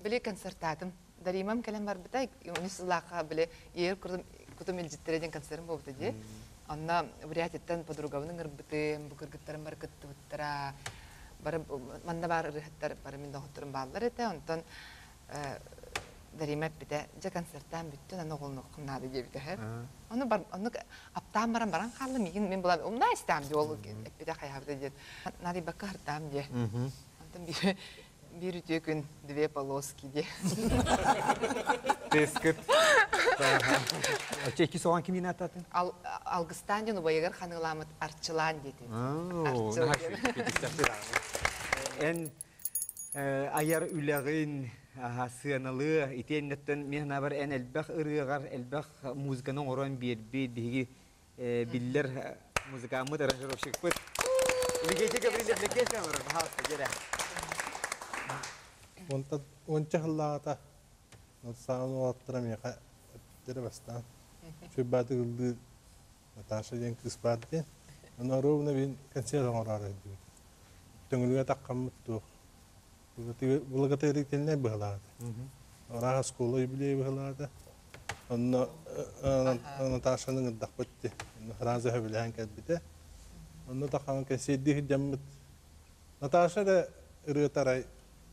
bile konsertadım. Darimam kalem var bitay. Unislaka bile yer kurdum kutum ilcittireden konserim bu bitay. Anna beriyatetten podrugamın ngırbıtım bu kırgıtlarım barkıttı bittara. Bara manda bar rıhtar bara min doktorum ballar ete ondan darimap bite ja konsertten bitti ana oğlunu qınnadı gibi de hep. Onu aptam baran kallı migin min bulan umna istem yol bite hayabda jet. Nari bakar tam je. Ondan bir gün dve poloski de. Teskit. Çeki soğan kimin atatın? Algıstan jonu bayagar xanılamat arçılan dedi. En ayar ülerin sığanalı itennetten mihna var en elbaq ırıgar elbaq muzikanın oran bir bigi biller muzikamı da rahır şıkpıt. Ligece kabri lekeşen var bahas jere. Onca hıllağata sağını attıram ya dere bastan. Şu batı gıldı Natasha yen kız batı. Ona rovna bin kanser orar ediyor. Tungulga takkam tuh. Bulga terik tenne bıhlağata. Oraya skolu bile bıhlağata. Ona Natasha'nın gıdak bitti. Hırazı hıbilen kalbide. Ona takkam kanser dihi jammet. Natasha da ırıtaray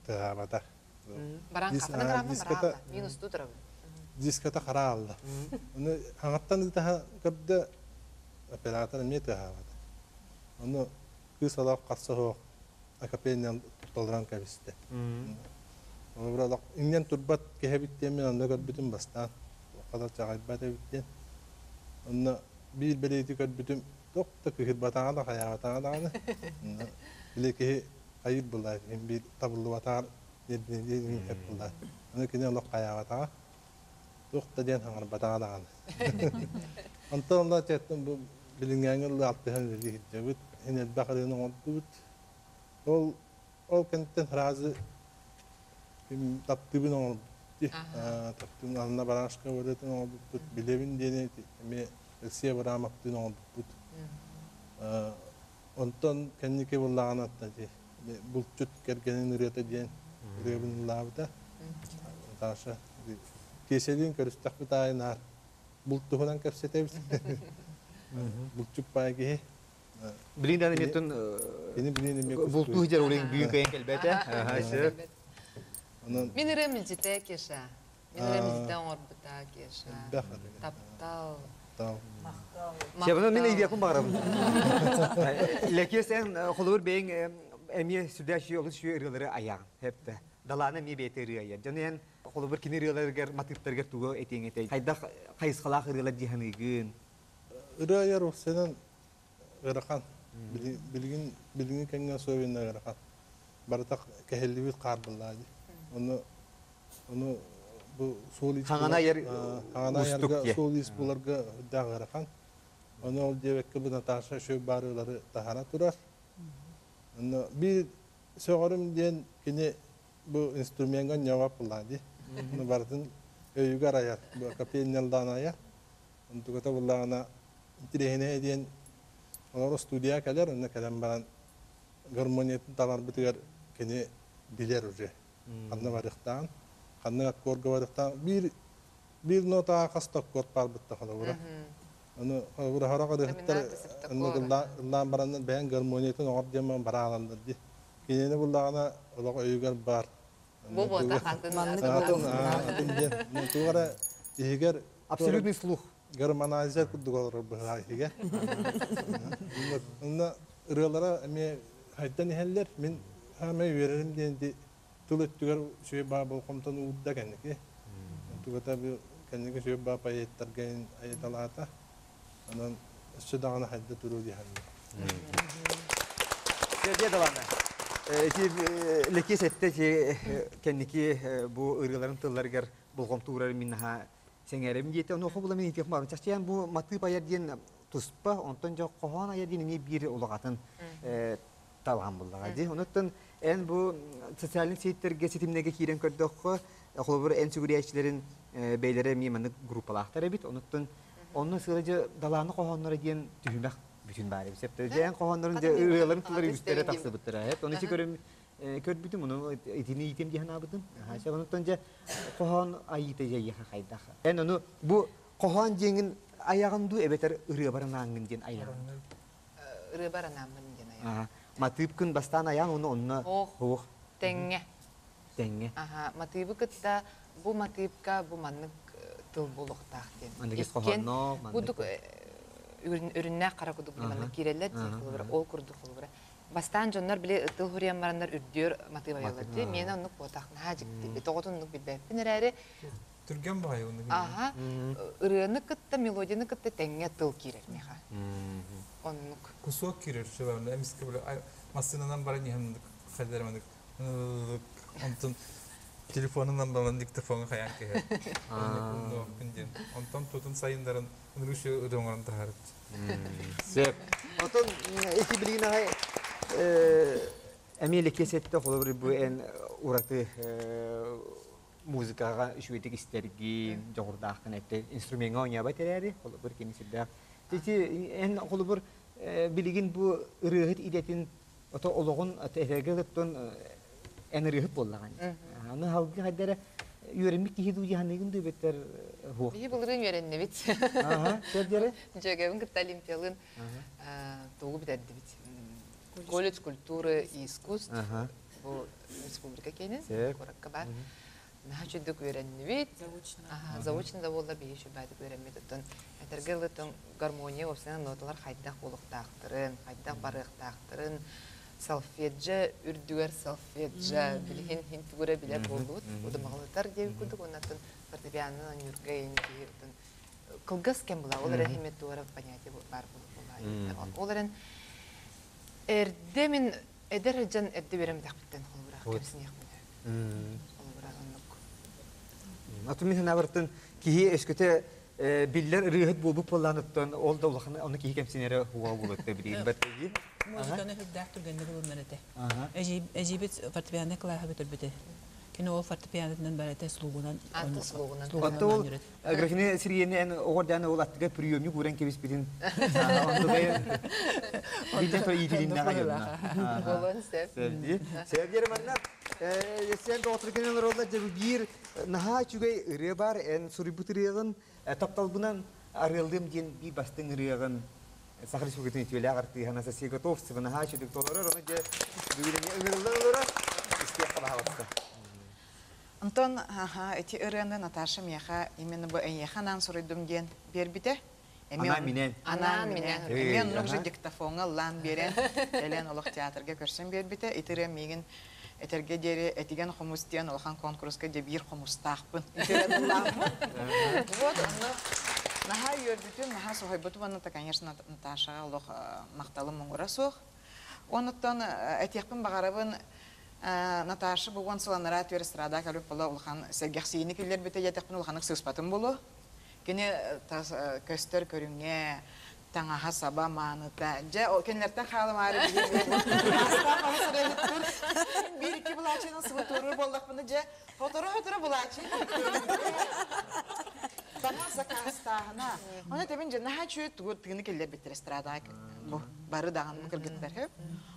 Tağabata. Baran kapına gramma maralla. Minus tu tarafı. Diskata karalda. Onu hangattan daha kapda operator mi tağabata. Onu kısala qassa akapenyan toleran kabiste. Onu burada ingen turbat kehabittemin anda kadbitim bastan. Kadar çağibata bitten. Onu bir beledi kadbitim dokta kihibata da hayata da. Bileki ayıp bunlar. Bir tablo vatar yedin hep bunlar. Onu kine Allah kaya vatar. Dokta diyen hangar batadan. Antan da çetin bu bilingenler alttan dedi. Cevit yine bakarın oldu. Ol kentten razı kim taptı bin oldu. Taptı anla baraşka öğretin oldu. Bilevin diye mi siye baramaktin oldu. Ondan kendike bullağın attı. Bulçut kergenin ürete diyen ürevin lavda. Taşa keselin körüstak bir tane bultuğundan kapsete biz. Bulçuk pay ki. Bilindan metun bultuğu jar uling büyük en kelbete. Minirem ilcite keşa. Minirem ilcite orbita keşa. Taptal. Siapa min idea pun baram. Lekes en khulur beng emiye sudah shi olus shi rilere ayang hep de. Dalana mi beteri ya. Janen khulur kini rilere ger matir terger tugo eting etay. Hayda khays khalaq rilere jihanigin. Iraya rosenan gerakan. Bilgin kenga soyunda gerakan. барытак кехеллибит карбыллады. Onu bu solis Хаңана ер хаңана устук ярга ке. solis буларга дагырахан. Onu ol debekке bu Natasha şu barıları tahana turar. Onu bir soğurum diyen kini bu instrumengan cevap buladi. Onu barıtın öyügar ayar. Bu kapinyaldan ayar. Onu tukata bullağına intirehine diyen onlar stüdyoya keler. Onu kalem baran garmoniyetin talar bitigar kini bilir uje. Kanna varıktan. Kanna akkorga varıktan. Bir nota kastak kort parbitta kala vura. Onu vura haraka rehter. Onu gıllan barandan beğen garmoniyetin oğab diyemen barağlandır di. Kinini bullağına olağı öyügar bar. Bu boта хатын. Атын ден. Тугара игер Абсолютный слух. гармонайзер кудугар бага иге. Онда ырылара эме хайдан хеллер мен хаме верерим денди тулеттүгөр шөй ба болкомтон удда кенеке. Тугата бу кенеке шөй ба паяттарген айталата. Анан шыдагына хайда туру диханны. Serdiye davamlı. Lekes ette ki kendiki bu ırıların tılları gar bulgum tuğrarı minnaha sengerem diyete onu oku bulamayın ihtiyak marun. Çaşçıyan bu matı ayar diyen tuspa ondan çok kohan ayar diyen bir olağatın talğan bullağa di. Ondan en bu sosyalin seyitlerge setimdege kiren kördük okulu en sügüriyetçilerin beylere mimanlık grupalar bit. Ondan onun sıracı dalağını kohanlara diyen tühümek bütün bari bir septe. Diyen kohanların ırıların tılları üstlere taksı bıttıra hep. Onun için görüm kört bütün bunu etini item diye nabıdın. Ha, onun önce kohan ayıta jayı kayda. En onu bu kohan jengin ayağındu ebeter ırıya baranangın diyen ayağın. Ыры баранамын ден ая. Aha. Matipkın bastan ayağın onu onunla hoğ Теңге. denge. Аха, матыйбы кытта бу матыйбка бу маннык тыл булуктак ден. Андыгес кохонно, Будук үрүннэ кара куду булманы киреллер ди кулбара ол курду кулбара. Бастан жоннор биле тыл хуриян барандар үрдүр матыйба ялар ди. Мен онук ботакны хажык ди. Тоготунук билбеппин эрәре. Түрген бай оны. Аха, ырыны кытта мелодияны кытта теңге тыл кирер меха. Онук. Кусок кирер şöyle emiske böyle masinadan bara nihem kadermedik. Ondan telefonundan balan diktafonu kayan ki. Onu pinjen. Ondan tutun sayınların onu şu ödongan taharıp. Sep. Oton iki bilgine hay emile kesette olur bu en uğratı muzikaga şüyetik istergi jogurdaqın ette instrumenta oynaya baterari olur kendisi de. Teki en olur bilgin bu ırıhıt idetin oto oloğun etergeletton en ırıhıt bollagan. Onu halkı hadere yöremek ki hidu cihanegin de beter ho. Bir bulurun yörenni bit. Aha, serdiere. Жегевин кытта олимпиялын тоғу бітәді бит. Колледж культуры и искусств. Бұл республика кенен, коракка бар. Наха чүддік өйрәнні бит. Заочында болда бейші бәдік өйрәнмеді. Әтергелі гармония опсынан ноталар қайдақ болықтақтырын, қайдақ барықтақтырын. Салфеджа, үрдігер салфеджа, білген хинтігірі білер болуыд. Оды мағылытар деп күдік, онатын фортепианын үргейін дейірдің. Кылгас кем була, олар әхемет туара понятие бар була. Оларын эрдемин эдер жан эрде берем дақпыттен холбырақ кепсін яқмыды. Холбырақ аннық. Atun min hanavırtın kihi esküte biller rıhıt bulup kullanıttın ol da ulağını onu kihi kemsinere huva bulutte bileyim battı. Muzikаны хәддәк турганда булыр мәнәтә. Әҗибет фортепиано клаһы битер бите. Кино ол фортепианодан барата слугунан. Hatta ol grafini siriyeni en oradan ol attıga priyomyu guren kebis bidin. Onu da bilden sonra iyi dilinden ayırna. Bolon sep. Sevdi. Sevdiğim anlar. Sen de otururken orada bir naha çünkü rebar en suributuriyan taptal bunan arıldığım diyen bir bastın riyan. Sakır şirketin itibariyle artık hana sesi готов sıvı naha çocuk doları onu da düğünü ömürler istiyakla havasta. Антон, эти ырыны Наташа меха именно бы эйханан сурыдым ден бербите. Анан минен. Мен нужно диктофонга лан берен. Элен олох театрга көрсөм бербите. Итире мигин этерге дере этиген хомустен олхан конкурска де бир хомустакпын. Итире ланмы. Вот оно. Наха йөрбүтүн, наха сохойбуту бана та, конечно, Наташа олох макталы муңура сох. Онуттан этиякпын багарабын Наташа буган сыланара төр эстрада калып бола улхан сергексини киллер бите ятакпын улханык сыспатын болу. Кене көстөр көрүңе таңаха саба маныта. Же кенлерден халым ары бир iki булачының сыбытуру болдақпыны же фотора булачы. Бана закастағына. Оны тебен же наха чүй тыгыны келдер биттер эстрада бу бары даган кыргыттар хеп.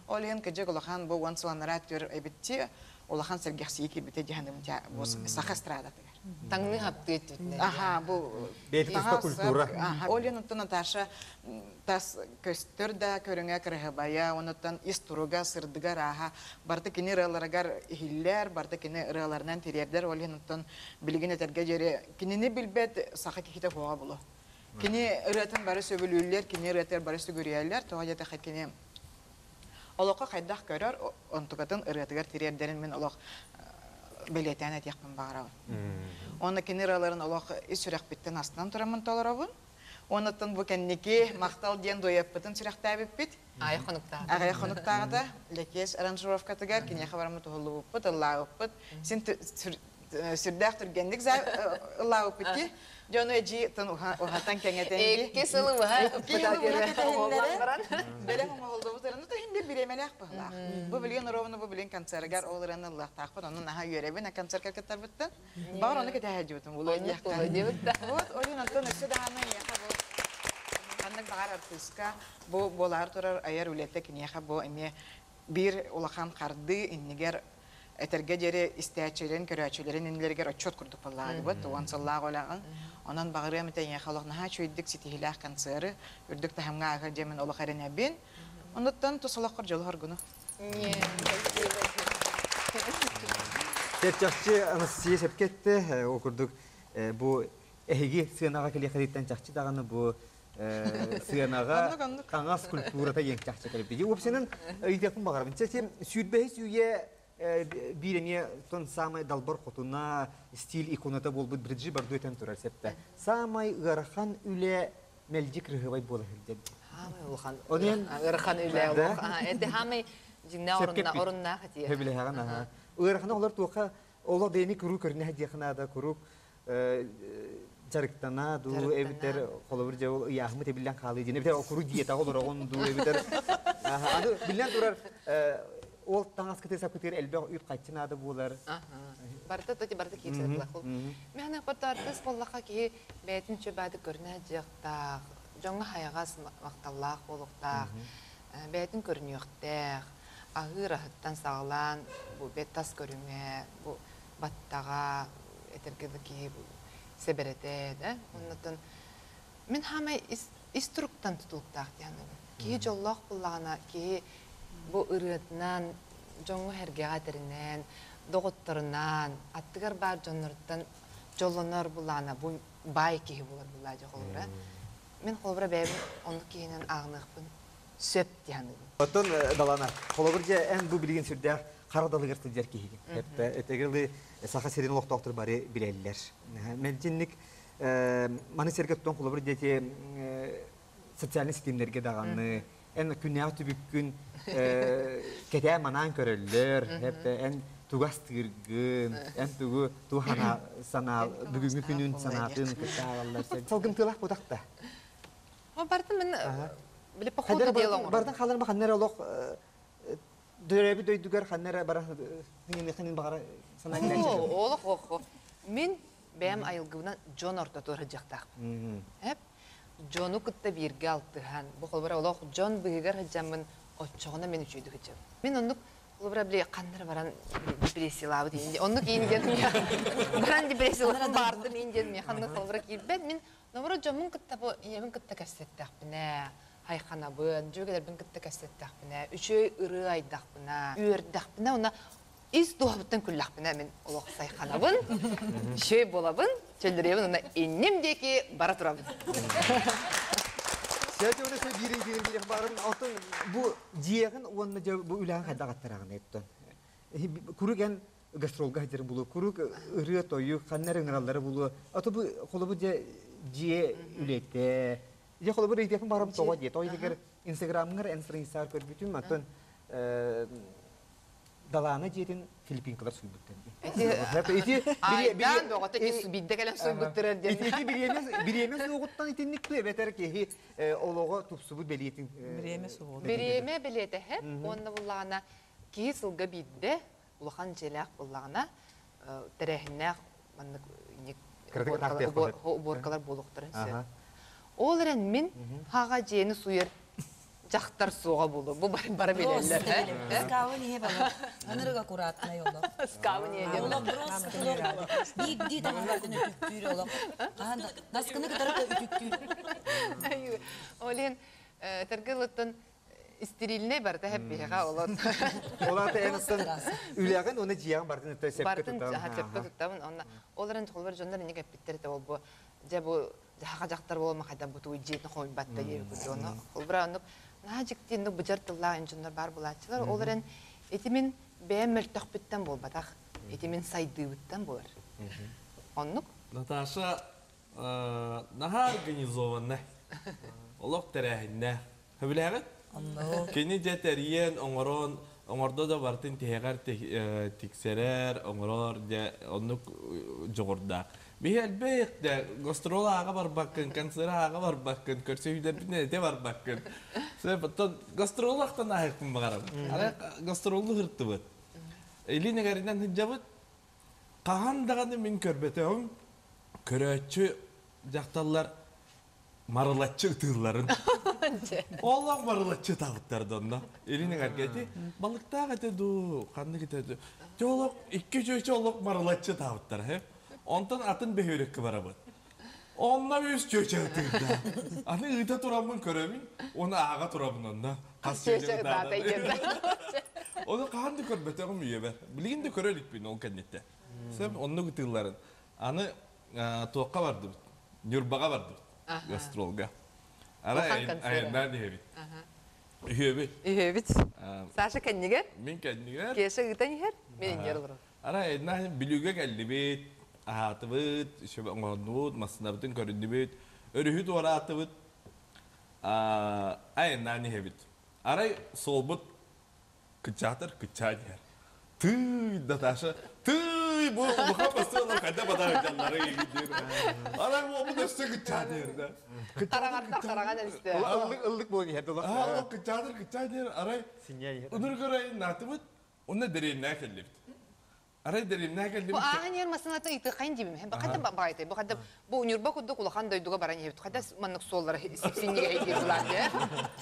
Олен кеже голахан бу вансуанара төр эбитти улахан сергексии кибите жаһанным бу саха эстрада. Таңны хапты түтне. Аха, бу Белгисто культура. Аха, Олен онтон Наташа тас көстөр да көрүңө кырыгыбая, онтон истуруга сырдыга раха, барты кини раларагар хиллер, барты кини раларынан теребдер, Олен онтон билген этерге жере кинини билбет саха кихите хуга болу. Кини ыратын бары сөбүлүллер, кини ыратыр бары сүгүрүяллер, тога жата хакини олоққа қайдақ көрөр, онтугатын ыратыгар теребдерин мен олоқ белетен этияқпын бағарабын. Оны кенераларын олақ ис сүрек биттен астынан тұрамын толарабын. Онытын бұл кәннеке мақтал ден дойаппытын сүректі бит. Ай қонуқтағы. Ағай қонуқтағы да, лекес аранжировкатыгар, кене қабарымы тұғылы ұппыт, ұлла ұппыт. Сен сүрдәқ түргендік ұлла ұппытки. Жону әжі тұн ұғатан кәңетенге. Екі сылы ұға ұппыта кері. Бәлем ұма олды бұтырын, ұта хинде біремелі ақпығылақ. Бұл білген ұровыны, бұл білген концергар олыраны ұллақ тақпын, оның наға үйеребін, концерт кәлкеттар бұттын. Бағыр оны кәте әжі бұтын, бұл ойын яқта. Вот, ойын антон үсі дағаны яқа бұл. Қандық бағар артыска, бұл болар тұрар айар үлетті кінеға бұл әме бір ұлақан қарды, иннегер этерге жере истәчелен көрәчелерин инлергер отчет курдук баллады бут уансаллаг олаган онан багыры метен яхалык наха чөйдик ситихилах концерты үрдүк тахамга ага жемен олы харина бин онуттан тусалаккыр жол харгыны Серчахчы анасы сепкетте окурдук бу эһиги сыянага келе хәриттен чахчы даганы бу сыянага каңас культурата ең чахчы келе бии опсенен ыйдакын багарбын чечем сүрбәһис үе бирене тон самай далбар хотуна стиль иконата болбут бирджи бардуетен турар септе самай ырахан үле мелжик рыгыбай болы деп Хамай улхан. Ырахан үле улхан. Эде хамай жинна орунна хати. Хебиле хагана. Ырахан олар тука олар дени куру көрнө хадияхна да куру жарыктана ду эбитер холобур жабыл яхмы тебилен калы жине битер куру диета олар онду эбитер аны билен турар ол таңас кете сапкетер элбе үйт кайтчынады булар. Барта тоти барта кийсетле кул. Мен патартыс боллака ки бетин чөбады көрнө жакта. Жоңга хаягас макталлак болукта. Бетин көрнөктө. Агыраттан саглан бу беттас көрүнгө бу баттага этергедики себерете да. Оннотон мен хамай инструктан тутулуктак яны. Ки жоллок буллагана ки bu ırıtnan, jongu hergeaterinden, doğutlarından, attıgar bar jonlardan jollanır bulana, bu bay kihi bular bulaca kolura. Men kolura benim onu kihinin ağnıqpın, söp diyanı. Oton dalana, kolobur je en bu bilgin sürde karadalı gırtılcar kihi. Hep etegirli saha serin oluk doktor bari bileliler. Mencinlik mani sergetton kolobur je ki sosyal sistemlerge dağanlı, en künniyatı bükkün kete manan körüller, hep en tugas tırgın, en tuhana sanal, bugünkü günün sanatın kıtalarlar. Salgın tılak budakta. Ama bardan ben bile pakoda diyelim. Bardan kalan bakanlar oluk dörebi döydüger kanlara bara hinin bagara sana gidiyor. Oluk. Men benim ayılgıvdan John orta toracaktak. Hep John'u kıtta birge altıhan. Bu kolbara oluk John bıgıgar hacamın oçağına men üçüydü hacam. Men onluk kolbara bile kanlara baran depresiyalı deyince. Onluk iyi dedim ya. Baran depresiyalı bardım iyi dedim ya. Kanlı kolbara ki ben nomura John'un kıtta bu yemin kıtta kasettak bine. Hayxana bın, jögeler bin kıtta kasettak bine. Üçü ırı aydak bine. Üyerdak bine. Ona iz doğabıttan küllak bine men oluk sayxana bın. Şöy bolabın. Çöldürüyebin ona ennem diye ki bara turabın. Şöyle ona şöyle birin barın altın bu ciğerin onunla bu ülağın kadağıttırağını ettin. Kuruken gastrolga hacırın bulu, kuruk ırıya toyu, kanlar ıngıralları bulu. Atı bu kolu bu ciğe ülette. Ya kolu bu reytiyakın barım toğa diye. Toğa diye Instagram'ın ensar kör bütün matın даланы жетін Филиппинкалар суйбуттан. Айдан доғыты кесу бидді кәлем суйбуттырар ден. Биремес оғыттан итинникле бетер кехи олоға тупсубут белиетин. Биреме білеті хеп, онны бұлағына кей сылға бидді, ұлақан желәқ бұлағына тәрәхіннәқ уборкалар болуқтырын сөз. Ол әрін мен хаға жені суйыр жақтар суға болу. Бұл бары белелер. Скавы не было. Анырыга аккуратно йоло. Скавы не еден. Ола просто бигди таңалатын үтүктүр ола. Наскыны кытарып үтүктүр. Олен тәргіліттін стерильне барды хәп бейға олат. Олаты әністен үләғін оны жияғын бардың өтті сәпкі тұттамын. Оларын тұқыл бір жондар неге әппеттері ол бұл. Жа бұл жаға жақтар болма қайдан бұты өй жетін қойын батта егі күді оны. Ол бір анып, на жіктенді бұжар тыллағын жондар бар бұлатшылар. Оларын етімен бәйім мөлтіқ бүттен бол батақ. Етімен сайды бүттен болар. Оннық? Наташа, наға организованны. Олық тәрәхінне. Хөбіләғі? Кені жәтәріен оңырды да бартын тегер тексерер, оңырор оннық жоғырдақ. Бей әлбек де гастрола аға бар бақын, концера аға бар бақын, көрсе үйдер бітіне әте бар бақын. Сөйтіп, гастролақтан ағықпын бағарам. Гастролы ғыртты бұд. Еліне ғаринан хүнжа бұд. Қағандағаны мен көрбетеуім, көрәтші жақталар марылатчы ұтыларын. Олақ марылатчы тағыттарды онда. Еліне ғаргеті, балықтақ әтеді, қанды кетеді. Олақ, 2-3 олақ марылатчы тағыттар. Онтан атын бөхөрекке барабыд. Онна өз чөчі атырда. Аны ұйта тұрамын көремін, оны аға тұрамын онда. Оны қағанды көрбетеғім үйе бә. Білгенде көрелік бейін ол кәнетті. Сәм онны күтілларын. Аны тоққа барды бұд. Нюрбаға барды бұд. Гастролға. Ара айындан үйе бейт. Үйе бейт. Үйе бейт. Саша кәннігер? Мен кәннігер. Кеші ғытан егер? Мен еңгер ұрыр. Ара айындан білуге кәлді бейт. Аһатыбыт, шөбе оңорнуут, массынабытын көрүндүбүт, өрүхүт оратыбыт, айынан нехебит. Арай солбут кычатыр, кычатыр. Тый, Наташа, тый, бұға бастығылар қайда бадар жанлары егідер. Арай бұл өсті кычатыр да. Қараған әністі. Ұлдық болын еді олақ. Ол кычатыр, арай, ұныр көрайын натыбыт, оны дәрейімнә кәлдепті. Арай дәрейімнә кәлдепті. Бұл ағын ермасынатын иті қайын деймін. Қайда бағайты. Бұл үнірбі құдды құлақан дойдуға баран ебіт. Қайда манық соллары сепсенеге әйгер бұлар.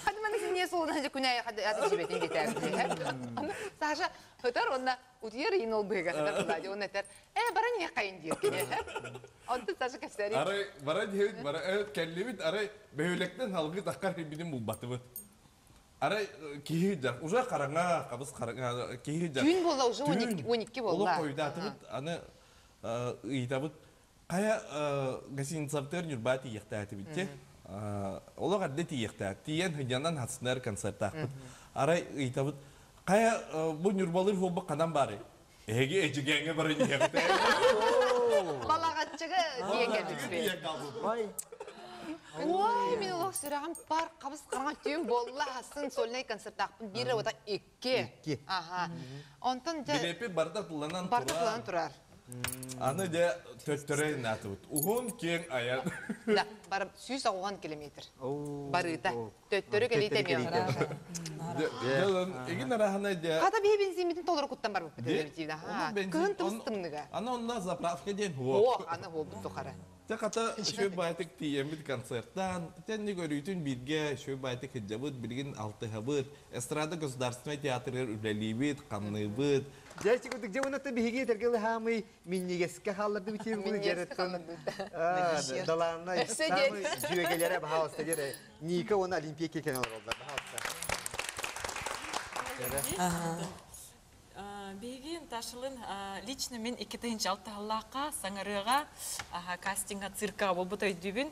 Қайда манық сенее солынан жа күнәйі қайда аты жебетін кетәрді. Саша, өтір онына ұтыр ең ол бұйға қайда бұлады. Оны әтір, баран ең қайын дейір. Онды Саша кәпсәрі. Арай, баран ебіт, баран кәлдебіт, арай бәйөлектен халғы таққар хебінің бұл Арай кейі жақ, уже қараңа, қабыз қараңа, кейі жақ. Түйін болла, уже 12 болла. Олық қойда атыбыт, аны ұйтабыт, қая гасинцаптер нүрбаты еқті әті бітте. Олық әдді тиеқті әті, тиен хүнянан хатсынар концерт ақпыт. Арай ұйтабыт, қая бұл нүрбалыр фолбы қадан бары? Әге әжігенге бары неқті. Балағатшығы дейен Ой, мен олақ сұрағым бар, қабыз қараңа түйін болла, асын солнай концерт ақпын, бірі ота 2. Онтан жа... Білепі бардақ тұланан тұрар. Аны де төттірейін әті бұд. Уғын кен аян. Да, барып 190 километр. Барыта. Төттірі келейте мен. Егін арахана де... Қада бей бензиметін толыры құттан бар бұппеті. Күн тұмыстыңныға. Аны онна заправка ден О, аны ол бұтты қара. Те қата шөй байтық тиембіт концерттан, тәнні көрүйтін бірге шөй байтық хиджабыт, бірген алтыхабыт, эстрада государственный театрыр үлелейбіт, қанныбыт. Жәші күтік же оны бігеге тәргелі хамы миннегеске халларды бітем күні жереттін. Даланна жүйегелері бағауысты дері. Ника оны олимпия кекен олар олдар. Бейген ташылын лично мен 2-6 аллақа саңарыға кастинга цирка болбыт өйдігін.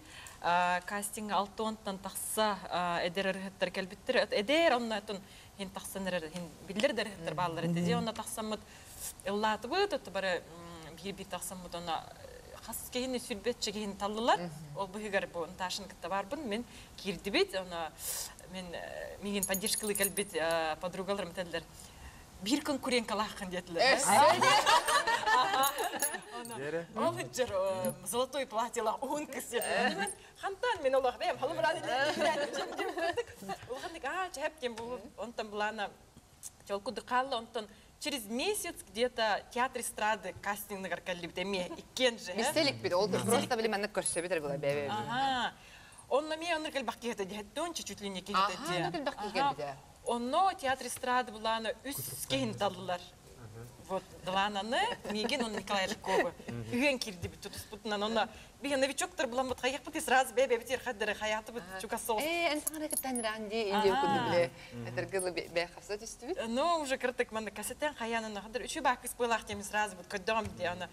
Кастинга 6-10-тан тақса әдер әріғіттер кәлбіттір. Әдер онына әтін хен тақсан әрі, білдер дәріғіттер бағылар әтеде. Онына тақсамыд ұллаты бұд, өтті бары бір тақсамыд оны қас кейіне сүрбет жегейін талылар. Ол бұғығар бұл ташын кітті барбын. Мен керді бет, мен меген поддержкалы кәлбет подругаларым тәділер. bir gün kuren kalahkın dediler. Ол жер золотой платьела он кесе. Хантан мен олар бем халым рады. Олар нега чеп кем бу онтан булана чолкуды қалла онтан через месяц где-то театр эстрады кастингнагар каллибде ме иккен же. Мистелик биде, ол просто биле менне көрсөбүдер була бебе. Ага. Онна ме оннар кел бакки хете деттон чуть ли не кете. Ага, кел бакки биде. Онно театр эстрады булана үскейин талдылар. Вот, Далананы, меген он Николай Ликова. Үйен кирди бит туспутнан, онна биген новичоктор булан бут хаяк бит сразу бебе битер хаддер хаяты бит чукасол. Энсаңа кеттен ранди инде күндү биле. Этергеле бе хасат истибит. Ну, уже кыртык манда кассетен хаянын хаддер үчү бак испылах теми сразу бут көддом ди ана.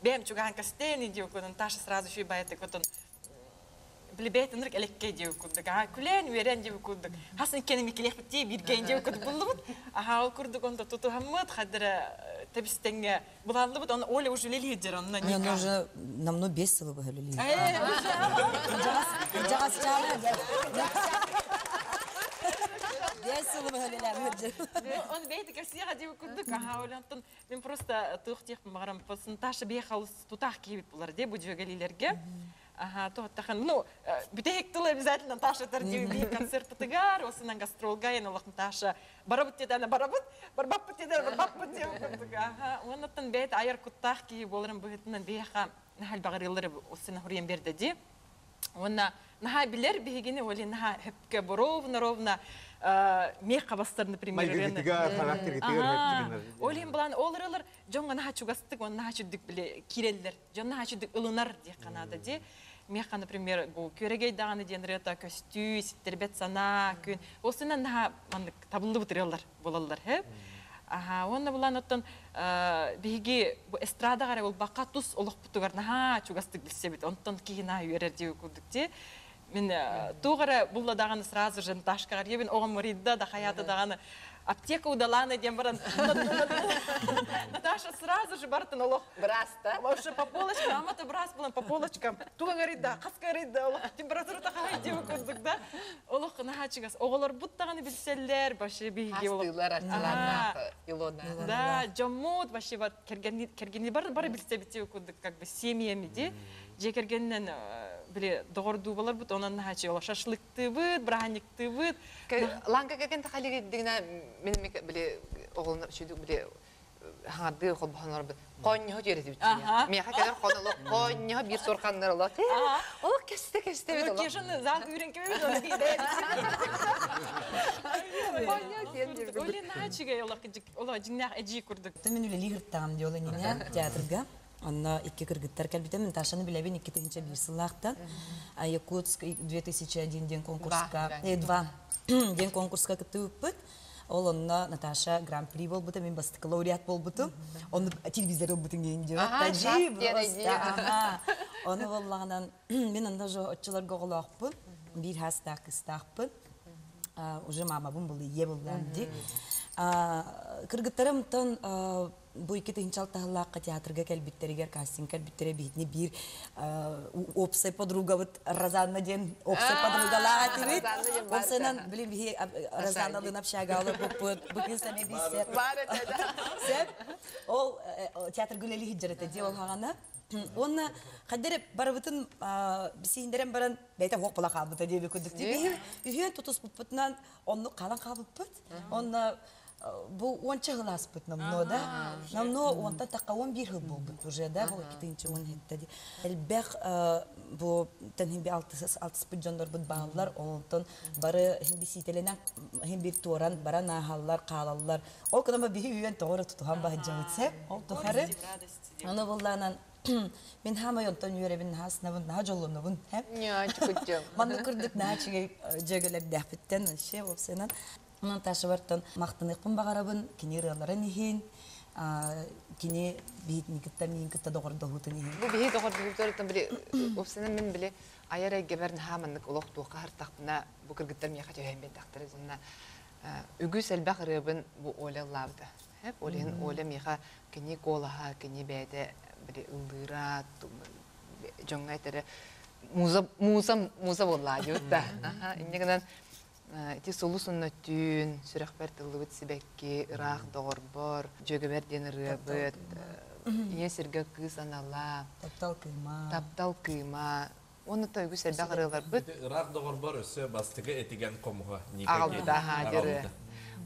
Бем чуган кастен инде көнөн ташы сразу үчү баятык отон. Билбет нырк элекке дип курдук. Күлен верен дип курдук. Хасын кенеми келепти бирген дип курдук булдубут. Ол курдук онда туту хаммат хадра табистенге булалыбыт. Он Оля уже лилидер онна ника. Она уже намно бесила бы лили. Бесила бы лили. Он бейт касига дип курдук. Олантон мен просто тухтих марам посынташы бехалыс тутах кибит булар деп бу жөгалилерге. Ага, то тахан, ну, битек тулы обязательно Таша тардиуби концерт тыгар, осынан гастролга енолах Таша барабыт тедана барабыт, барбап тедана барбап тедана. Ага, оннан бет аяр куттах ки болырын быгытынан беха нахал багырылары осына хурен берди ди. Онна наха билер бегене оли наха хепке ровно меха бастар, например, олим булан олырылар жонга наха чугастык, он наха чуддук биле киреллер, жон наха чуддук ылынар ди канада ди. Меха, например, бу көрегей даганы денрета костюм, ситтербет сана, күн. Осынан наха табылды бутырылар болалар, хеп. Ага, онна булан оттон биги бу эстрадага карай ол бака тус олох бутугар наха чугастык билсебит, онтон кийина үйрер дип курдук ди. Мен тугара булла даганы сразу же Наташкага ебин огам моридда да хаяты даганы аптека удалана дем баран. Наташа сразу же бартын олох Браста. Вообще по полочкам, амата брас булан по полочкам. Туга говорит да, хаска говорит да, олох температура такая дип курдук да. Олох нахачыгас. Оголор буттаганы билселлер, башы биги олох. Хастылар артыларна, Илона. Да, жаммут башы бар кергени бар билсе битип курдук как бы семьями ди. Же кергеннен биле догорду болар бут, онан нахачы олох шашлыкты бут, браникты бут. Ланга кеген тахалиги дигина мен биле оголнар чүдүк биле харды хобханар бит. Коньо жеретип. Мен хакер коноло коньо бир соркандар олот. Ол кесте бит олот. Кешен зал үйренкеме оны дейди. Коньо сен Оли нахачыга олох жиннах эжи курдук. Мен үле лигырттагам диола нене театрга. Анна икки кыргыттар калбите мен Ташаны билебин 2-нче бир сылакта. Якутск 2001 ден конкурска, 2 ден конкурска кытыппыт. Ол онна Наташа гран-при болбута, мен бастыкы лауреат болбуту. Оны телевизор болбутун кейинде. Тажи просто. Оны боллаганан мен анда жо отчуларга голакпын. Бир хастак кыстакпын. Уже мама бун бул ие болган ди. Кыргыттарымтан бу 2-нче алтыгылакка театрга келбиттеригер кастинг келбиттере битни бир опсай подруга вот Розанна ден опсай подругалар тибит. Опсайнан билим би Розанналын общага алып букин саме биссе. Сеп ол театр гүлели хиджерете ди олгана. Онна кадер барыбытын бисиндерем баран бейте хок була кабыта диби күдүк диби. Үйөн тутус бутнан онну калан кабыппыт. Онна бу онча глас бут намно да. Намно онта такавон бир хыл болбут уже да, бу 2-нче он хеттеди. Элбек бу тенби 6 пуджондар бут баалар, онтон бары химбисителена химбир туран барана халлар калаллар. Ол кына би үйөн тоора тутуган баджаытсе, ол тохары. Аны булланан мен хама йонтон юребин хаснабын хажоллонобун хеп. Я чукутчум. Манны кырдык начыгы жөгөлөп дәпиттен ше опсенан. Онан ташы бартан мақтыныqпын багарабын, кини рыларын ихин, кини битникитта мин китта догордогутун ихин. Бу бихи догордогутун биле опсенан мен биле аяра геберн хаманнык улох тука хартакна бу кыргыттар мия хатыган бен тактыры зынна. Үгүс элбак рыбын бу олаллабды. Хеп олен оле миха кини голаха, кини беде биле ылдыра, жоңга айтере муза болла ютта. Иннегенен Ити солу сүннөттүүн, сүрәхбәр тыллыбыт сибәкки, ыраах доғорбор, жөгөбәр ден ырыбыт, ие сирге кыз анала, таптал кыйма. Оны тойгу сәрбәк ырылар быт. Ыраах доғорбор өсі бастығы этиген комуға. Ағалда хадыры.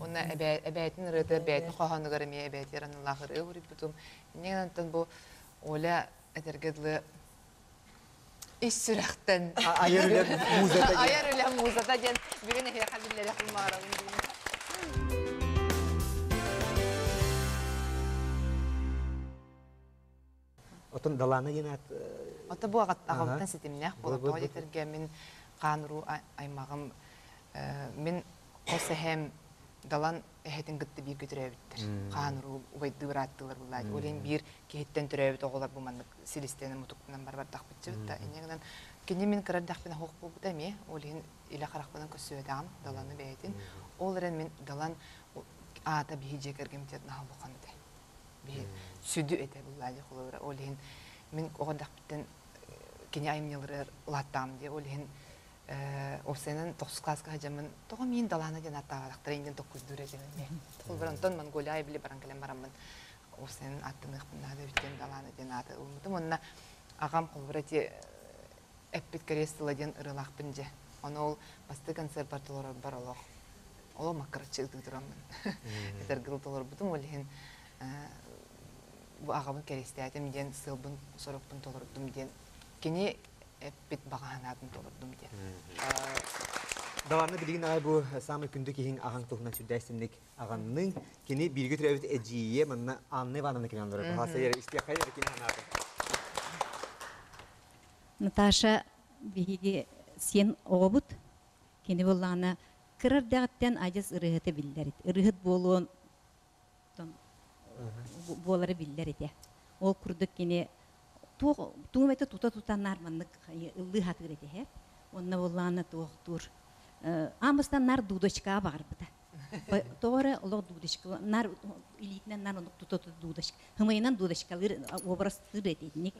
Оны әбәйтін ырыты, әбәйтін қоғанығыр әме әбәйтер анылақ ыры ұрып бұтым. Неген антон бұл оля әтергедлі ис сүрәқтен. Айыр үлем музата. Айыр үлем музата ден бүгін әхе қабіллері қылмағырауын дейін. Отын даланы енат... Ота бұл ағалықтан сетімнәқ болып тоғы детерге мен қаныру аймағым мен қосы әм далан әхетін күтті бір көтірәбіттір. Қаныру ұбайды ұраттылар бұлайды. Олен бір кехеттен түрәбіт оғылар бұмандық селестені мұтықтынан бар дақпытшы бұтта. Енегінен кене мен қырар дақпына хоқ бұл бұта ме, олен илі қарақпынан көсі өдағым даланы бәйетін. Ол әрін мен далан ата бейі жекергемтетін ағыл бұқанды. Бейі сүді өте бұлайды қолы олен мен оған дақпыттен кене айымнелері ұлаттам де олен Осенен 9 класска хажамын, тоғы мен даланы ден аттағадақтар, енден 9 дүре жемін. Ол бір онтон Монголия білі баран кәлем барамын. Осенен аттын ұқпынады өткен даланы ден аты ұлмытым. Онына ағам қолбыр әте әппет кәрестілі ден ұрылақпын же. Оны ол басты консерваторлары бар олық. Ол маққырытшы ұлды тұрамын. Әтергіл толыр бұдым. Ол ең ағамын кәресті әтем ден сылбын, сорықпын толырдым ден. Кене бит бағанатын толырдым де. Даланы білген ағай бұл самы күнді кейін ағаң тұғынан сүрдәйсімдік ағанның кені біргі түрәбіт әжейе мұнына анны вананы кені анлары. Бұғаса ері істияқай ері кені анады. Наташа бігі сен оғыбыт кені болағына кірірдәғіттен ажыз ұрығыты білдерет. Ұрығыт болуын болары білдерет. Ол күрдік кені туым это тута-тутанар маннык ылы хатыр эте. Онна болланы туохтур. Амыстан нар дудочка бар быта. Тоора олог дудочка нар илитнен нар тута дудочка. Хымайынан дудочкалыр образ тыр этетник.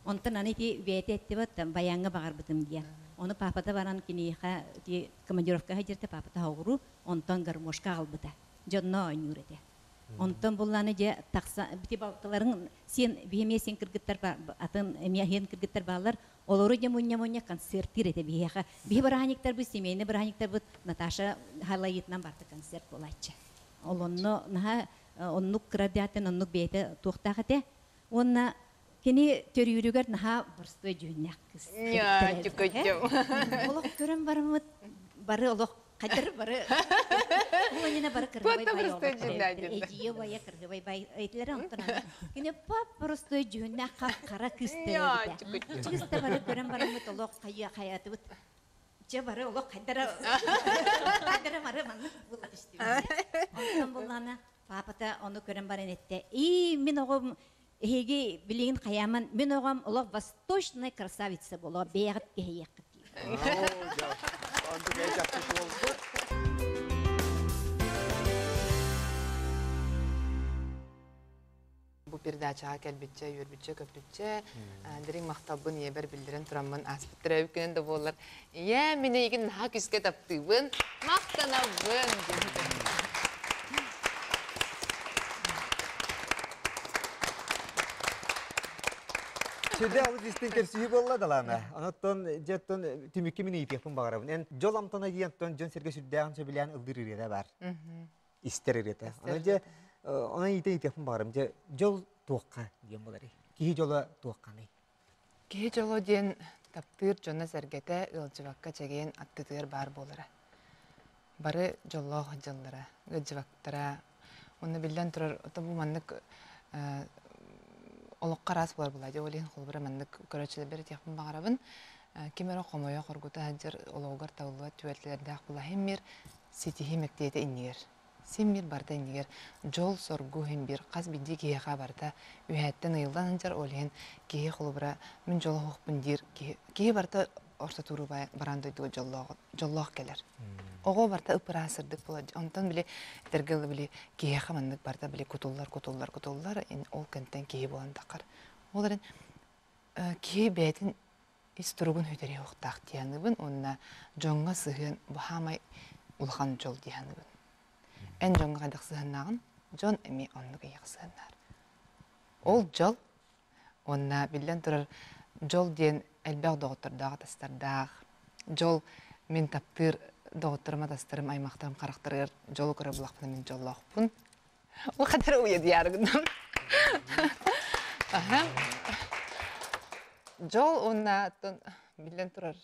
Онтан аны ти вете эттебат баяңга бар бытым дия. Оны папата баран киниха ти командировка хажерте папата хаугуру онтан гармошка албыта. Жонно ойнурете. Онтан болланы же тақса бите балталарын сен беме сен кыргыттар атын эмияхен кыргыттар балар олору же муння концерт ирете бияха би бараниктар бу семейный бараниктар бу Наташа халайытнан барты концерт болачы. Олонно наха оннук крадятен оннук бейте туктагате онна кени төрүрүгөр наха борстой жөннак кыз. Я чукочу. Олок көрөм бармы бары олок Кадыр бары. Уянина бары кыргыбай бай. Эжие бая кыргыбай бай. Эйтлер антына. Кине пап просто жөннә кара күстә. Күстә бары көрәм бары мутолок кая хаятыбы. Же бары олок кадыр. Кадыр бары маны булат исти. Онтан буллана папата аны көрәм бары нетте. И мен огым эге билеген каяман мен огам олок восточная красавица була бегат кеяк. Bu передачаға кәлбетче, үйірбетче, көпбетче, дірің мақталбын, ебір білдірін тұрамын, аспыттыр әуікінен де болар. Е, мені егін наға күске таптыбын, мақтанабын. Шеде алып істен көрсүйі болла даланы. Анаттан жеттен түмікке мені етекпін бағарабын. Ән жол амтана дейінтен жон серге сүрдәғын сөбілән ұлдыр үйреті бар. Истер үйреті. Ona ite bağırım. Jol tuğqa diyen bolari. Kihi jola tuğqani. Kihi jolo diyen taptır jonna sergete ılcıvakka çegen attıtır bar bolara. Barı jollo hajjallara, gıcıvaktara. Onu bilden turar, ota bu mandık oluqqa ras bolar bulaydı. Olin xolbara mandık köröçüle bir tiyaqpın bağırabın. Kimero qomoya qorguta hajjar oloğgar tavluva tüvetlerde aqbula hemmir sitihi mektiyete inniger. Симмир барда индигер жол соргу хембир каз бидди киеха барда үһәттен ыйылдан анжар олен кие холбра мен жол хокпун дир кие барда орта туру барандай ду жоллох келер. Ого барда ыпырасырдык була. Онтан биле тергел биле киеха мандык барда биле кутуллар ол кенттен кие болан такар. Оларын кие бетин истругун хөдөрө уктак дияныбын, онна жоңга сыгын бахамай улхан жол дияныбын. Эн жоңга кайдак сыгыннагын, жон эми оннуга яксыгыннар. Ол жол, онна билен турар жол диен элбэг доғыттырдағы тастардағы. Жол мен таптыр доғыттырыма тастырым, аймақтарым қарақтырыр, жол көрі бұлақпына мен жол лақпын. Ол қатар ойы диярғыным. Жол онна билен турар.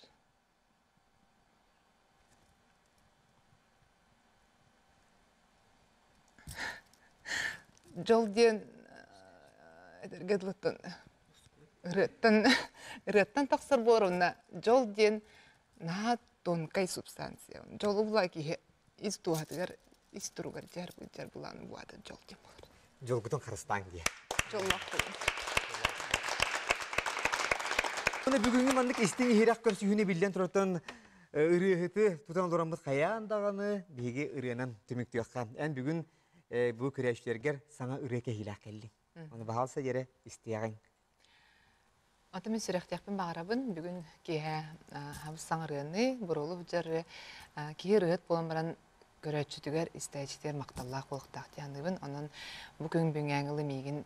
Жол диен эдергедлыттын рыттан тақсыр боруна жол диен на тонкай субстанция. Жол улай ки из туатыгар из туругар жар буланы буады жол диен болар. Жол күтін қарыстан ке. Жол лақтын. Оны бүгінгі мандық істің херек көрсігіне білден тұратын ұрыхыты тұтан дорамыз қаяндағаны беге ұрыянан түмікті өққан. Ән бүгін бұл күрәшілергер саңа ұрыке хилақ келдің. Оны бағалса ере істеяғын. Атымен сүрәқтияқпен бағарабын, бүгін кейі хабыз саңа ұрыяны, бұролы бұжары кейі ұрыхыт болан баран көрәтшітігер істәйчітер мақталлақ болықтақ дейаныбын. Онын бүгін бүңәңілі мейгін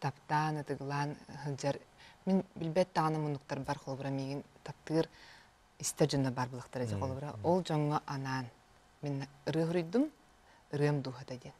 таптан, ұтығылан, ғылжар. Мен білбәт тағаны мұнықтар бар қолыбыра мейгін таптығыр істер жүнна бар бұлықтар әзе қолыбыра. Ол жоңға анан. Мен ұрық ұрыйдым, ұрыям дұғыда ден.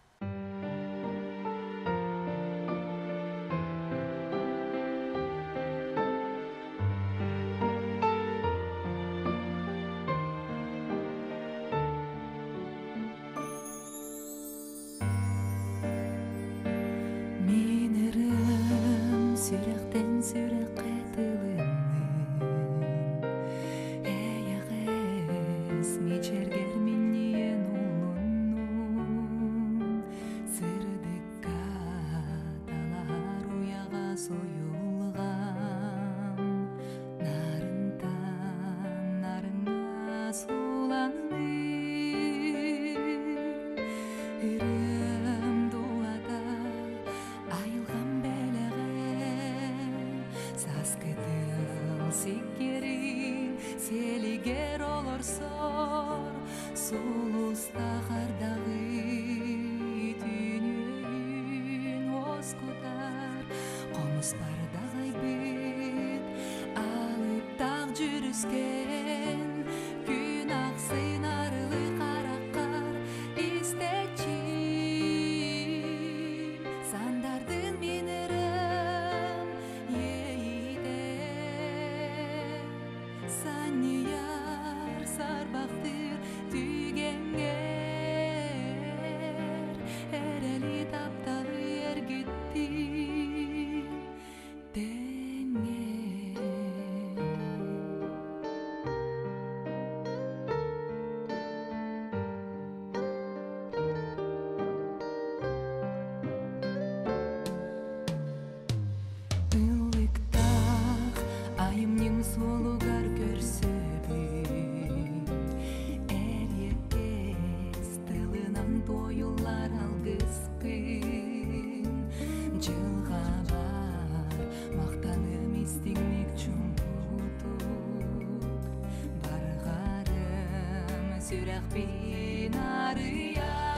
Sürek bin arıya